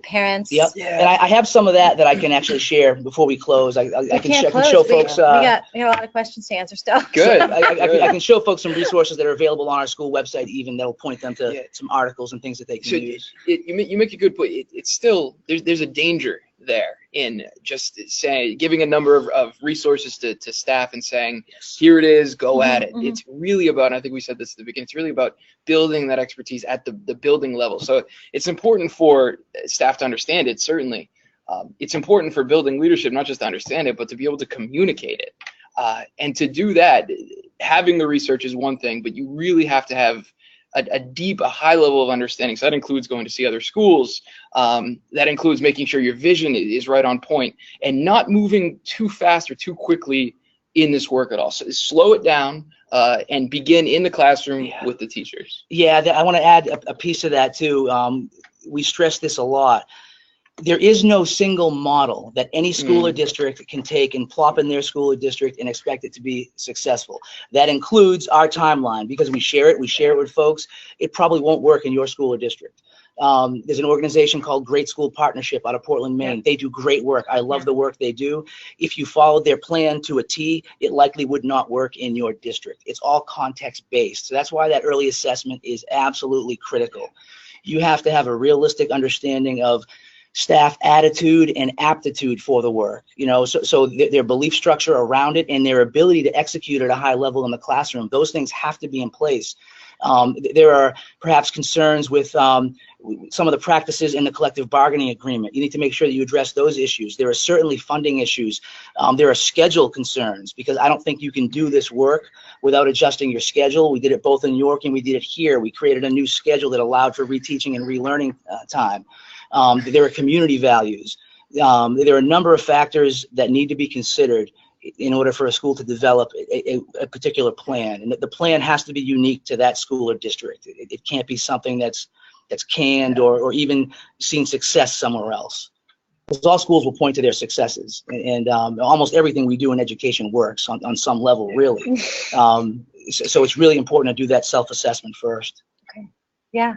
parents. Yep. Yeah. And I have some of that I can actually share before we close. I can show folks. We got a lot of questions to answer still. Good. I can show folks some resources that are available on our school website, even that'll point them to some articles and things that they can use. You make a good point. It's still there's a danger there in just giving a number of resources to staff and saying, here it is, go at it. It's really about, and I think we said this at the beginning, it's really about building that expertise at the building level. So it's important for staff to understand it, certainly. It's important for building leadership, not just to understand it, but to be able to communicate it. And to do that, having the research is one thing, but you really have to have a high level of understanding. So that includes going to see other schools. That includes making sure your vision is right on point and not moving too fast or too quickly in this work at all. So slow it down and begin in the classroom with the teachers. Yeah, I want to add a piece of that too. We stress this a lot. There is no single model that any school or district can take and plop in their school or district and expect it to be successful. That includes our timeline, because we share it with folks. It probably won't work in your school or district. There's an organization called Great School Partnership out of Portland, Maine. They do great work. I love the work they do. If you followed their plan to a T, it likely would not work in your district. It's all context-based. So that's why that early assessment is absolutely critical. You have to have a realistic understanding of staff attitude and aptitude for the work, so their belief structure around it and their ability to execute at a high level in the classroom. Those things have to be in place. There are perhaps concerns with some of the practices in the collective bargaining agreement. You need to make sure that you address those issues. There are certainly funding issues. There are schedule concerns, because I don't think you can do this work without adjusting your schedule. We did it both in York and we did it here. We created a new schedule that allowed for reteaching and relearning time. There are community values. There are a number of factors that need to be considered in order for a school to develop a particular plan, and the plan has to be unique to that school or district. It can't be something that's canned or even seen success somewhere else. Because all schools will point to their successes, and almost everything we do in education works on some level, really. So it's really important to do that self-assessment first. Okay. Yeah.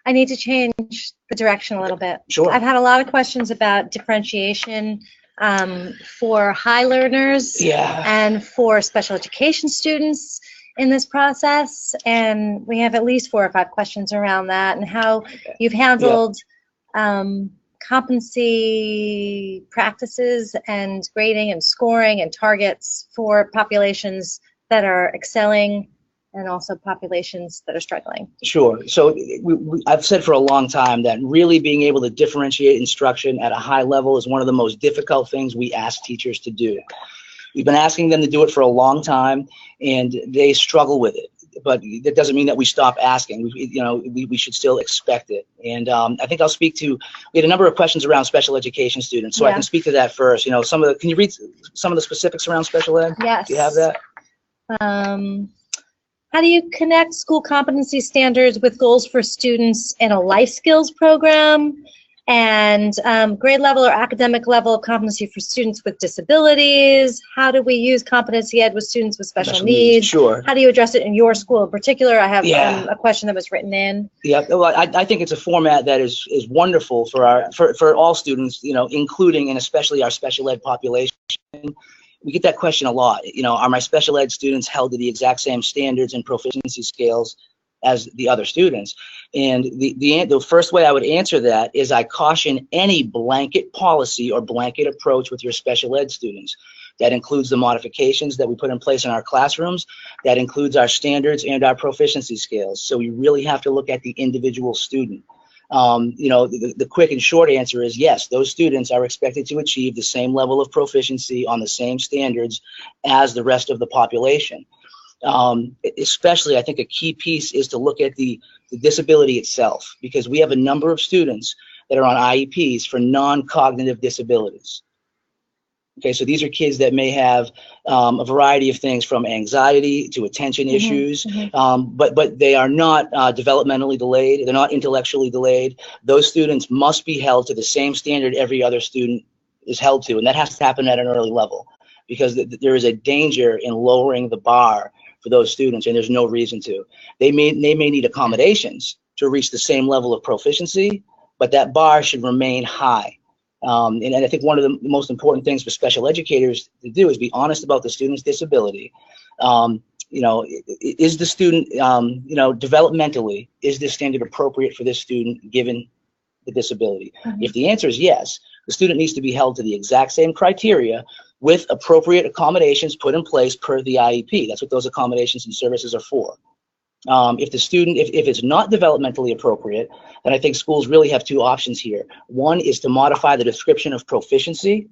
I need to change the direction a little bit. Sure. I've had a lot of questions about differentiation for high learners and for special education students in this process. And we have at least 4 or 5 questions around that and how you've handled competency practices and grading and scoring and targets for populations that are excelling and also populations that are struggling. Sure. So I've said for a long time that really being able to differentiate instruction at a high level is one of the most difficult things we ask teachers to do. We've been asking them to do it for a long time, and they struggle with it. But that doesn't mean that we stop asking. We should still expect it. And I think I'll speak to, we had a number of questions around special education students, so I can speak to that first. Can you read some of the specifics around special ed? Yes. Do you have that? How do you connect school competency standards with goals for students in a life skills program and grade level or academic level of competency for students with disabilities? How do we use competency ed with students with special needs? Sure. How do you address it in your school in particular? I have a question that was written in. Yeah, well, I think it's a format that is wonderful for all students, including and especially our special ed population. We get that question a lot. Are my special ed students held to the exact same standards and proficiency scales as the other students? And the first way I would answer that is I caution any blanket policy or blanket approach with your special ed students. That includes the modifications that we put in place in our classrooms. That includes our standards and our proficiency scales. So we really have to look at the individual student. The quick and short answer is yes, those students are expected to achieve the same level of proficiency on the same standards as the rest of the population. Especially, I think a key piece is to look at the disability itself, because we have a number of students that are on IEPs for non-cognitive disabilities. Okay, so these are kids that may have a variety of things from anxiety to attention issues, but they are not developmentally delayed. They're not intellectually delayed. Those students must be held to the same standard every other student is held to, and that has to happen at an early level, because there is a danger in lowering the bar for those students, and there's no reason to. They may need accommodations to reach the same level of proficiency, but that bar should remain high. And I think one of the most important things for special educators to do is be honest about the student's disability. Is the student, developmentally, is this standard appropriate for this student given the disability? If the answer is yes, the student needs to be held to the exact same criteria with appropriate accommodations put in place per the IEP. That's what those accommodations and services are for. If the student, if it's not developmentally appropriate, then I think schools really have 2 options here. One is to modify the description of proficiency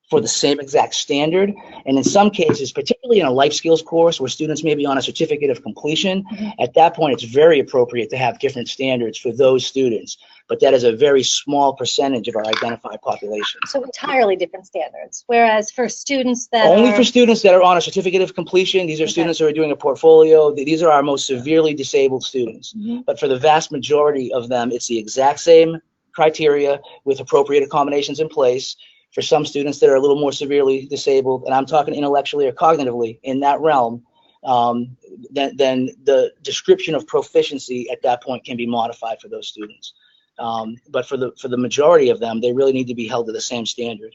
for the same exact standard. And in some cases, particularly in a life skills course where students may be on a certificate of completion, at that point, it's very appropriate to have different standards for those students. But that is a very small percentage of our identified population. So entirely different standards. Whereas for students that Only for students that are on a certificate of completion, these are students who are doing a portfolio. These are our most severely disabled students. But for the vast majority of them, it's the exact same criteria with appropriate accommodations in place. For some students that are a little more severely disabled, and I'm talking intellectually or cognitively in that realm, then the description of proficiency at that point can be modified for those students. But for the majority of them, they really need to be held to the same standard.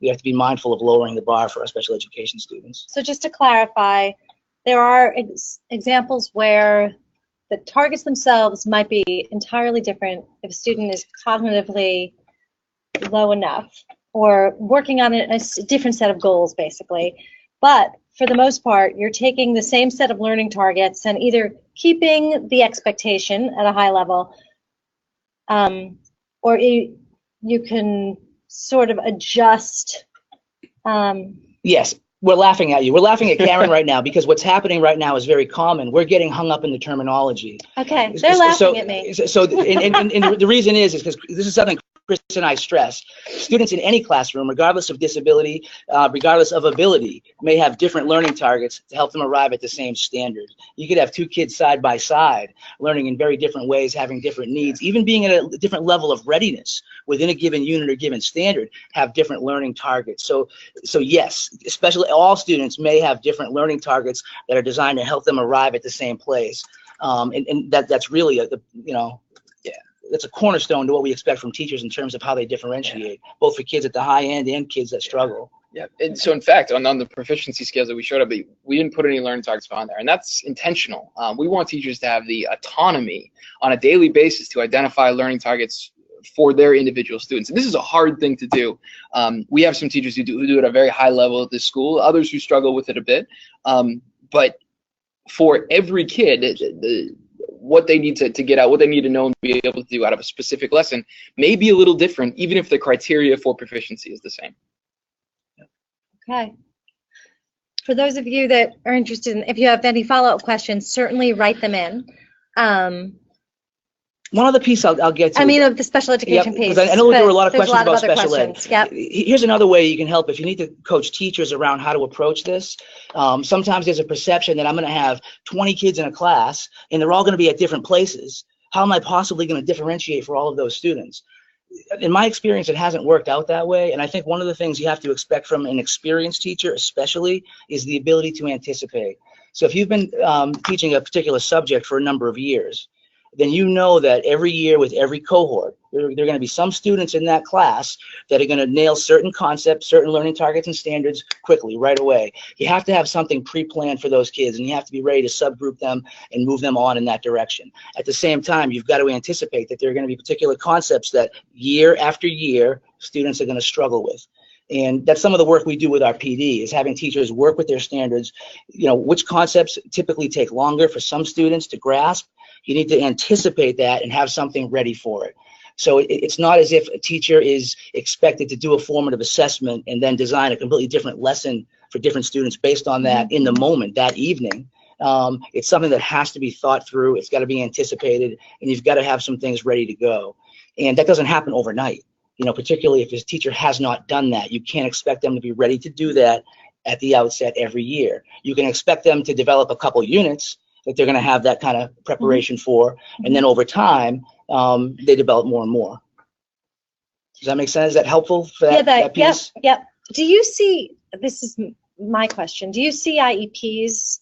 We have to be mindful of lowering the bar for our special education students. So just to clarify, there are examples where the targets themselves might be entirely different if a student is cognitively low enough or working on a different set of goals, basically. But for the most part, you're taking the same set of learning targets and either keeping the expectation at a high level, or you can sort of adjust. Yes, we're laughing at you. We're laughing at Karen right now because what's happening right now is very common. We're getting hung up in the terminology. Okay, they're laughing at me. So the reason is because this is something Chris and I stress. Students in any classroom, regardless of disability, regardless of ability, may have different learning targets to help them arrive at the same standard. You could have two kids side by side, learning in very different ways, having different needs, even being at a different level of readiness within a given unit or given standard, have different learning targets. So yes, especially all students may have different learning targets that are designed to help them arrive at the same place. And that's really that's a cornerstone to what we expect from teachers in terms of how they differentiate, both for kids at the high end and kids that struggle. Yeah, and so in fact, on the proficiency scales that we showed up, we didn't put any learning targets on there, and that's intentional. We want teachers to have the autonomy on a daily basis to identify learning targets for their individual students. And this is a hard thing to do. We have some teachers who do it at a very high level at this school, others who struggle with it a bit. But for every kid, what they need to get out, what they need to know and be able to do out of a specific lesson may be a little different, even if the criteria for proficiency is the same. Okay. For those of you that are interested in, if you have any follow-up questions, certainly write them in. One other piece I'll get to. I mean, of the special education piece. I know there were a lot of questions about special ed. Yep. Here's another way you can help if you need to coach teachers around how to approach this. Sometimes there's a perception that I'm going to have 20 kids in a class and they're all going to be at different places. How am I possibly going to differentiate for all of those students? In my experience, it hasn't worked out that way. And I think one of the things you have to expect from an experienced teacher, especially, is the ability to anticipate. So if you've been teaching a particular subject for a number of years, then you know that every year with every cohort, there are going to be some students in that class that are going to nail certain concepts, certain learning targets and standards quickly, right away. You have to have something pre-planned for those kids, and you have to be ready to subgroup them and move them on in that direction. At the same time, you've got to anticipate that there are going to be particular concepts that year after year, students are going to struggle with. And that's some of the work we do with our PD, is having teachers work with their standards. You know, which concepts typically take longer for some students to grasp. You need to anticipate that and have something ready for it. So it's not as if a teacher is expected to do a formative assessment and then design a completely different lesson for different students based on that in the moment, that evening. It's something that has to be thought through. It's got to be anticipated, and you've got to have some things ready to go. And that doesn't happen overnight. You know, particularly if his teacher has not done that, you can't expect them to be ready to do that at the outset every year. You can expect them to develop a couple units that they're going to have that kind of preparation for, and then over time, they develop more and more. Does that make sense? Is that helpful for that piece? Yep. Do you see, this is my question, do you see IEPs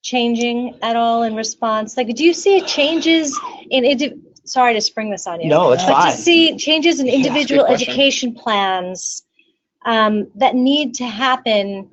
changing at all in response? Like, do you see changes in, sorry to spring this on you. No, it's fine. To see changes in individual education plans that need to happen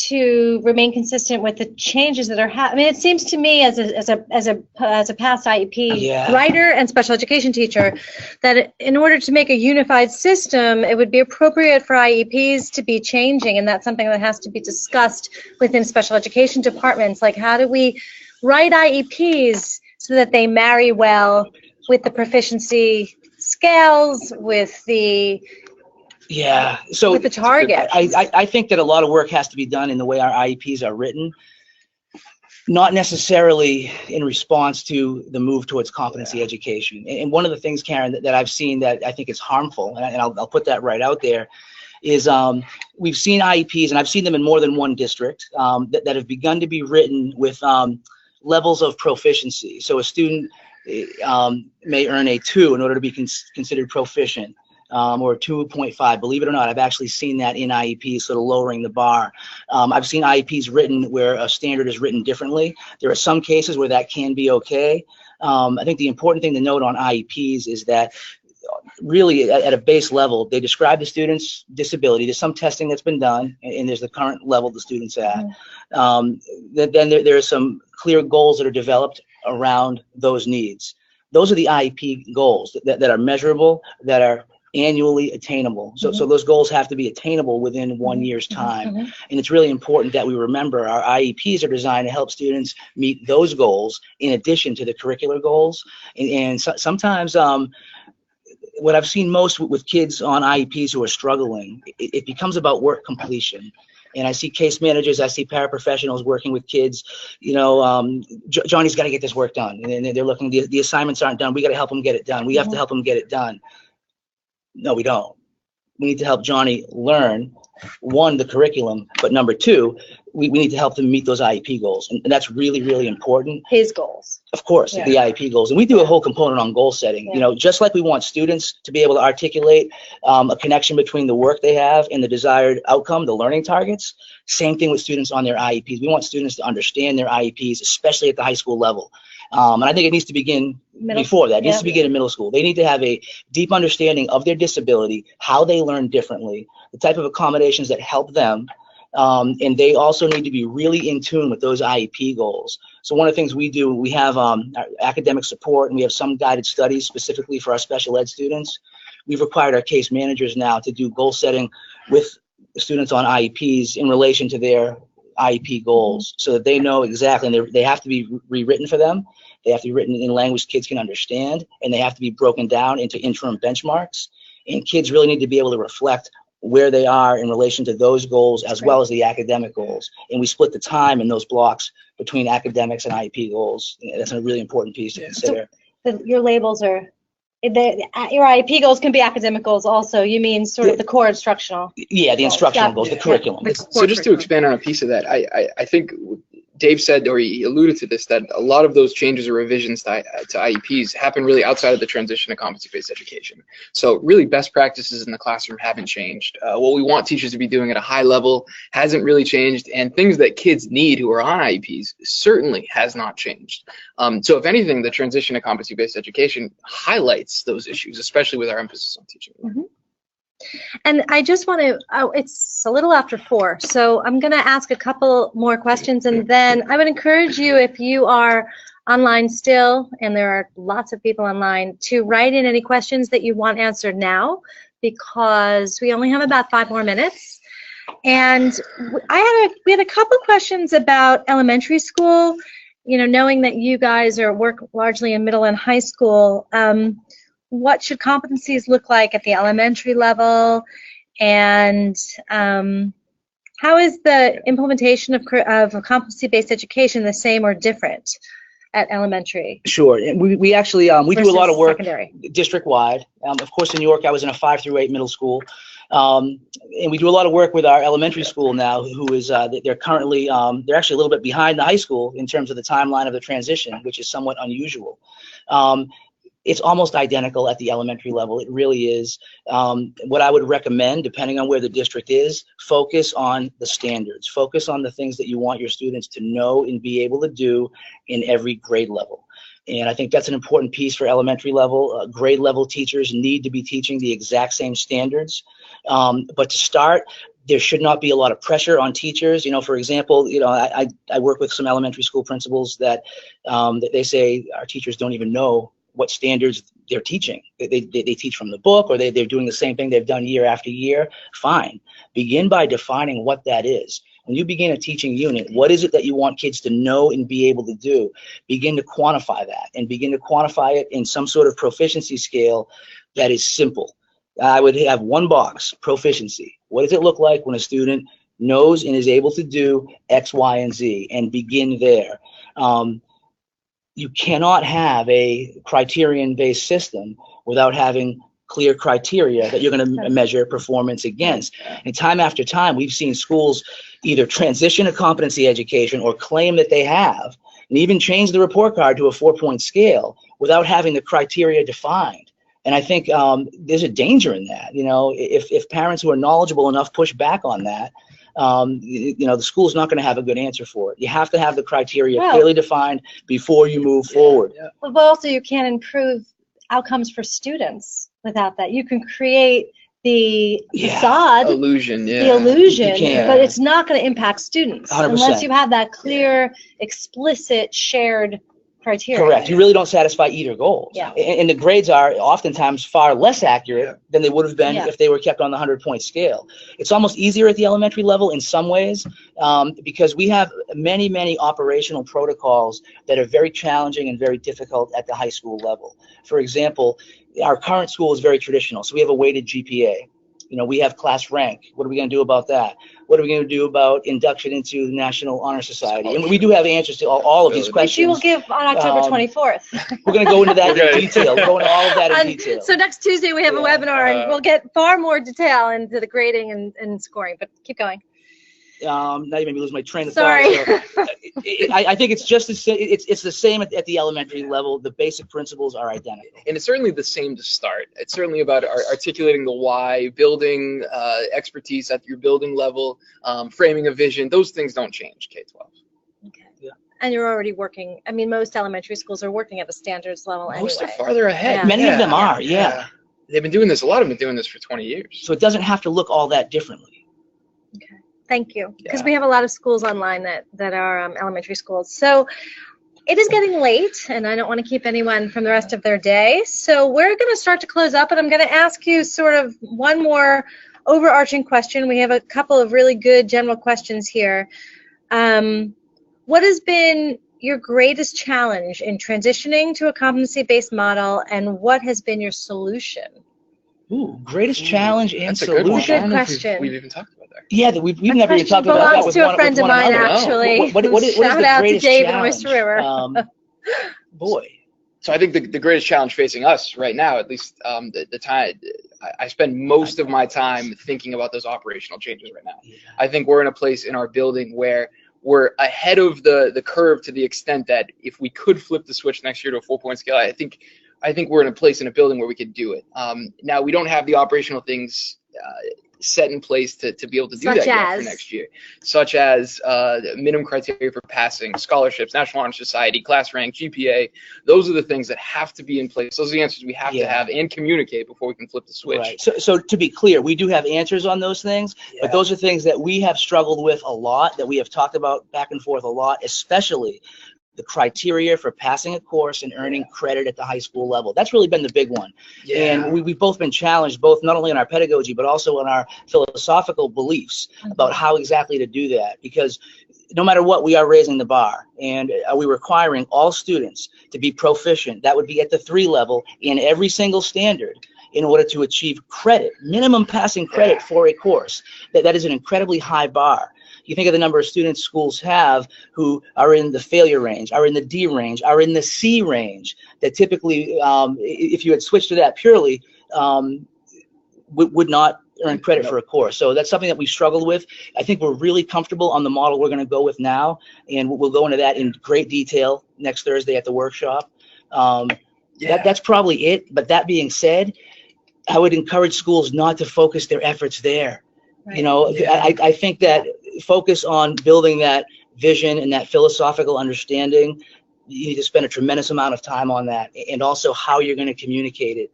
to remain consistent with the changes that are happening. I mean, it seems to me as a past IEP writer and special education teacher that in order to make a unified system, it would be appropriate for IEPs to be changing, and that's something that has to be discussed within special education departments. Like, how do we write IEPs so that they marry well with the proficiency scales, with the so with the target? I think that a lot of work has to be done in the way our IEPs are written, not necessarily in response to the move towards competency education. And one of the things, Karen, that I've seen that I think is harmful, and I'll put that right out there, is we've seen IEPs, and I've seen them in more than one district, that have begun to be written with levels of proficiency. So a student may earn a 2 in order to be considered proficient. or 2.5. Believe it or not, I've actually seen that in IEPs, sort of lowering the bar. I've seen IEPs written where a standard is written differently. There are some cases where that can be okay. I think the important thing to note on IEPs is that really at a base level, they describe the student's disability. There's some testing that's been done, and there's the current level the student's at. Then there are some clear goals that are developed around those needs. Those are the IEP goals that are measurable, that are annually attainable. So those goals have to be attainable within 1 year's time. And it's really important that we remember our IEPs are designed to help students meet those goals in addition to the curricular goals. And sometimes what I've seen most with kids on IEPs who are struggling, it becomes about work completion. And I see case managers, I see paraprofessionals working with kids, you know, Johnny's got to get this work done. And they're looking, the assignments aren't done. We got to help them get it done. We have to help them get it done. No, we don't. We need to help Johnny learn, one, the curriculum, but number two, we need to help them meet those IEP goals. And that's really, really important. His goals. Of course, the IEP goals. And we do a whole component on goal setting. You know, just like we want students to be able to articulate a connection between the work they have and the desired outcome, the learning targets, same thing with students on their IEPs. We want students to understand their IEPs, especially at the high school level. And I think it needs to begin before that. It needs to begin in middle school. They need to have a deep understanding of their disability, how they learn differently, the type of accommodations that help them. And they also need to be really in tune with those IEP goals. So one of the things we do, we have our academic support, and we have some guided studies specifically for our special ed students. We've required our case managers now to do goal setting with students on IEPs in relation to their IEP goals, so that they know exactly, and they have to be rewritten for them. They have to be written in language kids can understand, and they have to be broken down into interim benchmarks. And kids really need to be able to reflect where they are in relation to those goals as well as the academic goals. And we split the time in those blocks between academics and IEP goals. That's a really important piece to consider. So your labels are, your IEP goals can be academic goals also. You mean sort of the core instructional? Yeah, the instructional goals, the curriculum. So just to expand on a piece of that, I think Dave said, or he alluded to this, that a lot of those changes or revisions to IEPs happen really outside of the transition to competency-based education. So really best practices in the classroom haven't changed. What we want teachers to be doing at a high level hasn't really changed, and things that kids need who are on IEPs certainly has not changed. So if anything, the transition to competency-based education highlights those issues, especially with our emphasis on teaching. And I just want to, it's a little after 4, so I'm going to ask a couple more questions, and then I would encourage you, if you are online still, and there are lots of people online, to write in any questions that you want answered now, because we only have about 5 more minutes. And we had a couple questions about elementary school, you know, knowing that you guys work largely in middle and high school. What should competencies look like at the elementary level, and how is the implementation of competency-based education the same or different at elementary? Sure. We actually we do a lot of work district-wide. Of course, in New York, I was in a 5 through 8 middle school, and we do a lot of work with our elementary school now, who is they're currently they're actually a little bit behind the high school in terms of the timeline of the transition, which is somewhat unusual. It's almost identical at the elementary level. It really is. What I would recommend, depending on where the district is, focus on the standards. Focus on the things that you want your students to know and be able to do in every grade level. And I think that's an important piece for elementary level. Grade level teachers need to be teaching the exact same standards. But to start, there should not be a lot of pressure on teachers. You know, for example, you know, I work with some elementary school principals that they say our teachers don't even know what standards they're teaching. They teach from the book, or they're doing the same thing they've done year after year. Fine. Begin by defining what that is. When you begin a teaching unit, what is it that you want kids to know and be able to do? Begin to quantify that, and begin to quantify it in some sort of proficiency scale that is simple. I would have one box, proficiency. What does it look like when a student knows and is able to do X, Y, and Z, and begin there. You cannot have a criterion-based system without having clear criteria that you're going to measure performance against. And time after time, we've seen schools either transition to competency education or claim that they have, and even change the report card to a 4-point scale without having the criteria defined. And I think there's a danger in that. If parents who are knowledgeable enough push back on that, the school is not going to have a good answer for it. You have to have the criteria clearly defined before you move forward. Yeah. But also, you can't improve outcomes for students without that. You can create the facade, illusion, the illusion, You can. but it's not going to impact students 100%. unless you have that clear, explicit, shared criteria. Correct. You really don't satisfy either goal. Yeah. And the grades are oftentimes far less accurate than they would have been if they were kept on the 100-point scale. It's almost easier at the elementary level in some ways because we have many, many operational protocols that are very challenging and very difficult at the high school level. For example, our current school is very traditional, so we have a weighted GPA. We have class rank. What are we going to do about that? What are we going to do about induction into the National Honor Society? And we do have answers to all of these questions. Which you will give on October 24th. We're going to go into that in detail. We're going into all of that in detail. So next Tuesday we have a webinar, and we'll get far more detail into the grading and scoring. But keep going. Now you made me lose my train of Sorry. thought. So, I think it's just it's the same at the elementary level. The basic principles are identical. And it's certainly the same to start. It's certainly about articulating the why, building expertise at your building level, framing a vision. Those things don't change K-12. Okay. Yeah. And you're already working. I mean, most elementary schools are working at a standards level anyway. Most are farther ahead. Yeah. Many of them are, yeah. They've been doing this. A lot of them have been doing this for 20 years. So it doesn't have to look all that differently. Okay. Thank you. Because we have a lot of schools online that are elementary schools. So it is getting late, and I don't want to keep anyone from the rest of their day. So we're going to start to close up, and I'm going to ask you sort of one more overarching question. We have a couple of really good general questions here. What has been your greatest challenge in transitioning to a competency-based model, and what has been your solution? Ooh, greatest challenge and solution. That's a good question. We've even talked about that. Yeah, we've never even talked about that. Belongs to a friend of mine, actually. What is Shout the out to greatest Dave in challenge? Oyster River. Boy. So I think the greatest challenge facing us right now, at least the time, I spend most of my time thinking about those operational changes right now. Yeah. I think we're in a place in our building where we're ahead of the curve to the extent that if we could flip the switch next year to a 4-point scale, I think we're in a place in a building where we could do it. Now, we don't have the operational things set in place to be able to do that yet for next year, such as minimum criteria for passing, scholarships, National Honor Society, class rank, GPA. Those are the things that have to be in place. Those are the answers we have to have and communicate before we can flip the switch. Right. So to be clear, we do have answers on those things, but those are things that we have struggled with a lot, that we have talked about back and forth a lot, especially the criteria for passing a course and earning credit at the high school level. That's really been the big one. And we've both been challenged, both not only in our pedagogy, but also in our philosophical beliefs about how exactly to do that. Because no matter what, we are raising the bar. And are we requiring all students to be proficient? That would be at the 3 level in every single standard in order to achieve credit, minimum passing credit for a course. That is an incredibly high bar. You think of the number of students schools have who are in the failure range, are in the D range, are in the C range, that typically, if you had switched to that purely, would not earn credit for a course. So that's something that we struggled with. I think we're really comfortable on the model we're going to go with now, and we'll go into that in great detail next Thursday at the workshop. That's probably it. But that being said, I would encourage schools not to focus their efforts there. Right. I think that focus on building that vision and that philosophical understanding, you need to spend a tremendous amount of time on that, and also how you're going to communicate it.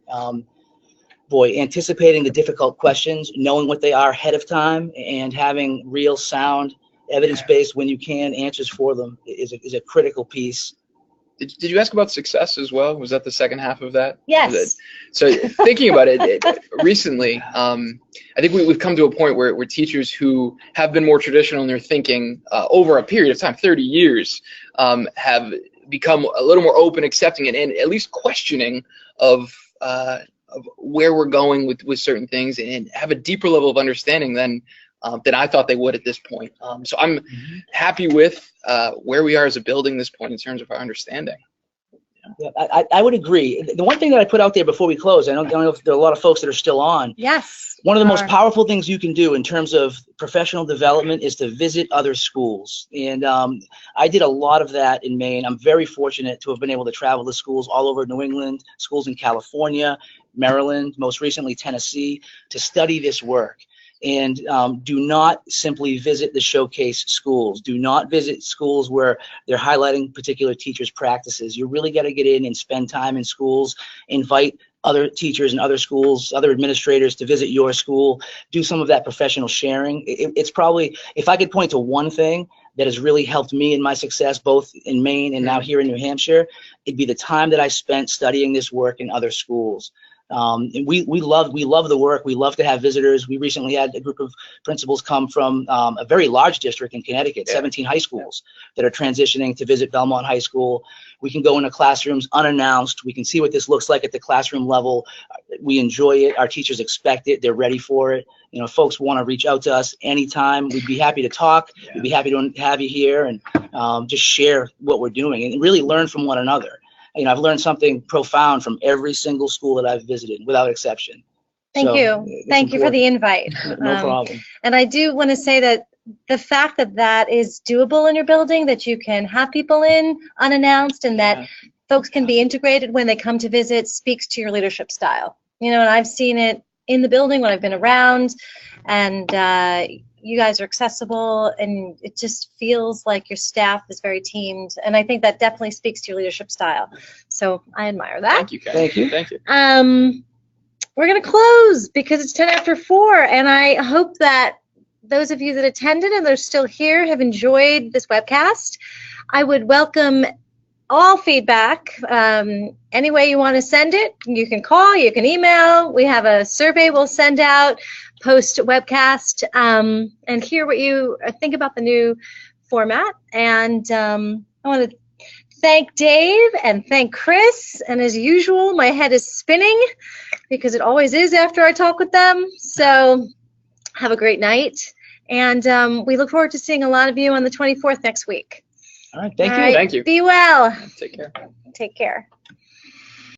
Anticipating the difficult questions, knowing what they are ahead of time, and having real sound evidence-based, when you can, answers for them is a critical piece. Did you ask about success as well? Was that the second half of that? Yes. So thinking about it recently, I think we've come to a point where teachers who have been more traditional in their thinking over a period of time, 30 years, have become a little more open, accepting it, and at least questioning of where we're going with certain things, and have a deeper level of understanding than I thought they would at this point. So I'm happy with where we are as a building at this point in terms of our understanding. Yeah, I would agree. The one thing that I put out there before we close, I don't know if there are a lot of folks that are still on. Yes. One of the most powerful things you can do in terms of professional development is to visit other schools. And I did a lot of that in Maine. I'm very fortunate to have been able to travel to schools all over New England, schools in California, Maryland, most recently Tennessee, to study this work. And do not simply visit the showcase schools. Do not visit schools where they're highlighting particular teachers' practices. You really got to get in and spend time in schools, invite other teachers and other schools, other administrators to visit your school, do some of that professional sharing. It's probably, if I could point to one thing that has really helped me in my success, both in Maine and now here in New Hampshire, it'd be the time that I spent studying this work in other schools. And we love the work. We love to have visitors. We recently had a group of principals come from a very large district in Connecticut, 17 high schools that are transitioning to visit Belmont High School. We can go into classrooms unannounced. We can see what this looks like at the classroom level. We enjoy it. Our teachers expect it. They're ready for it. You know, folks want to reach out to us anytime. We'd be happy to talk. We'd be happy to have you here and just share what we're doing and really learn from one another. You know, I've learned something profound from every single school that I've visited, without exception. Thank you. Thank you for the invite. No problem. And I do want to say that the fact that that is doable in your building, that you can have people in unannounced and that folks can be integrated when they come to visit, speaks to your leadership style. You know, and I've seen it in the building when I've been around, and you guys are accessible, and it just feels like your staff is very teamed, and I think that definitely speaks to your leadership style. So I admire that. Thank you, Karen. Thank you. Thank you. We're going to close because it's 10 after 4, and I hope that those of you that attended and they're still here have enjoyed this webcast. I would welcome all feedback. Any way you want to send it, you can call, you can email. We have a survey we'll send out post webcast and hear what you think about the new format. And I want to thank Dave and thank Chris. And as usual, my head is spinning because it always is after I talk with them. So have a great night. And we look forward to seeing a lot of you on the 24th next week. All right. Thank you. All right, Thank you. Be well. Take care. Take care.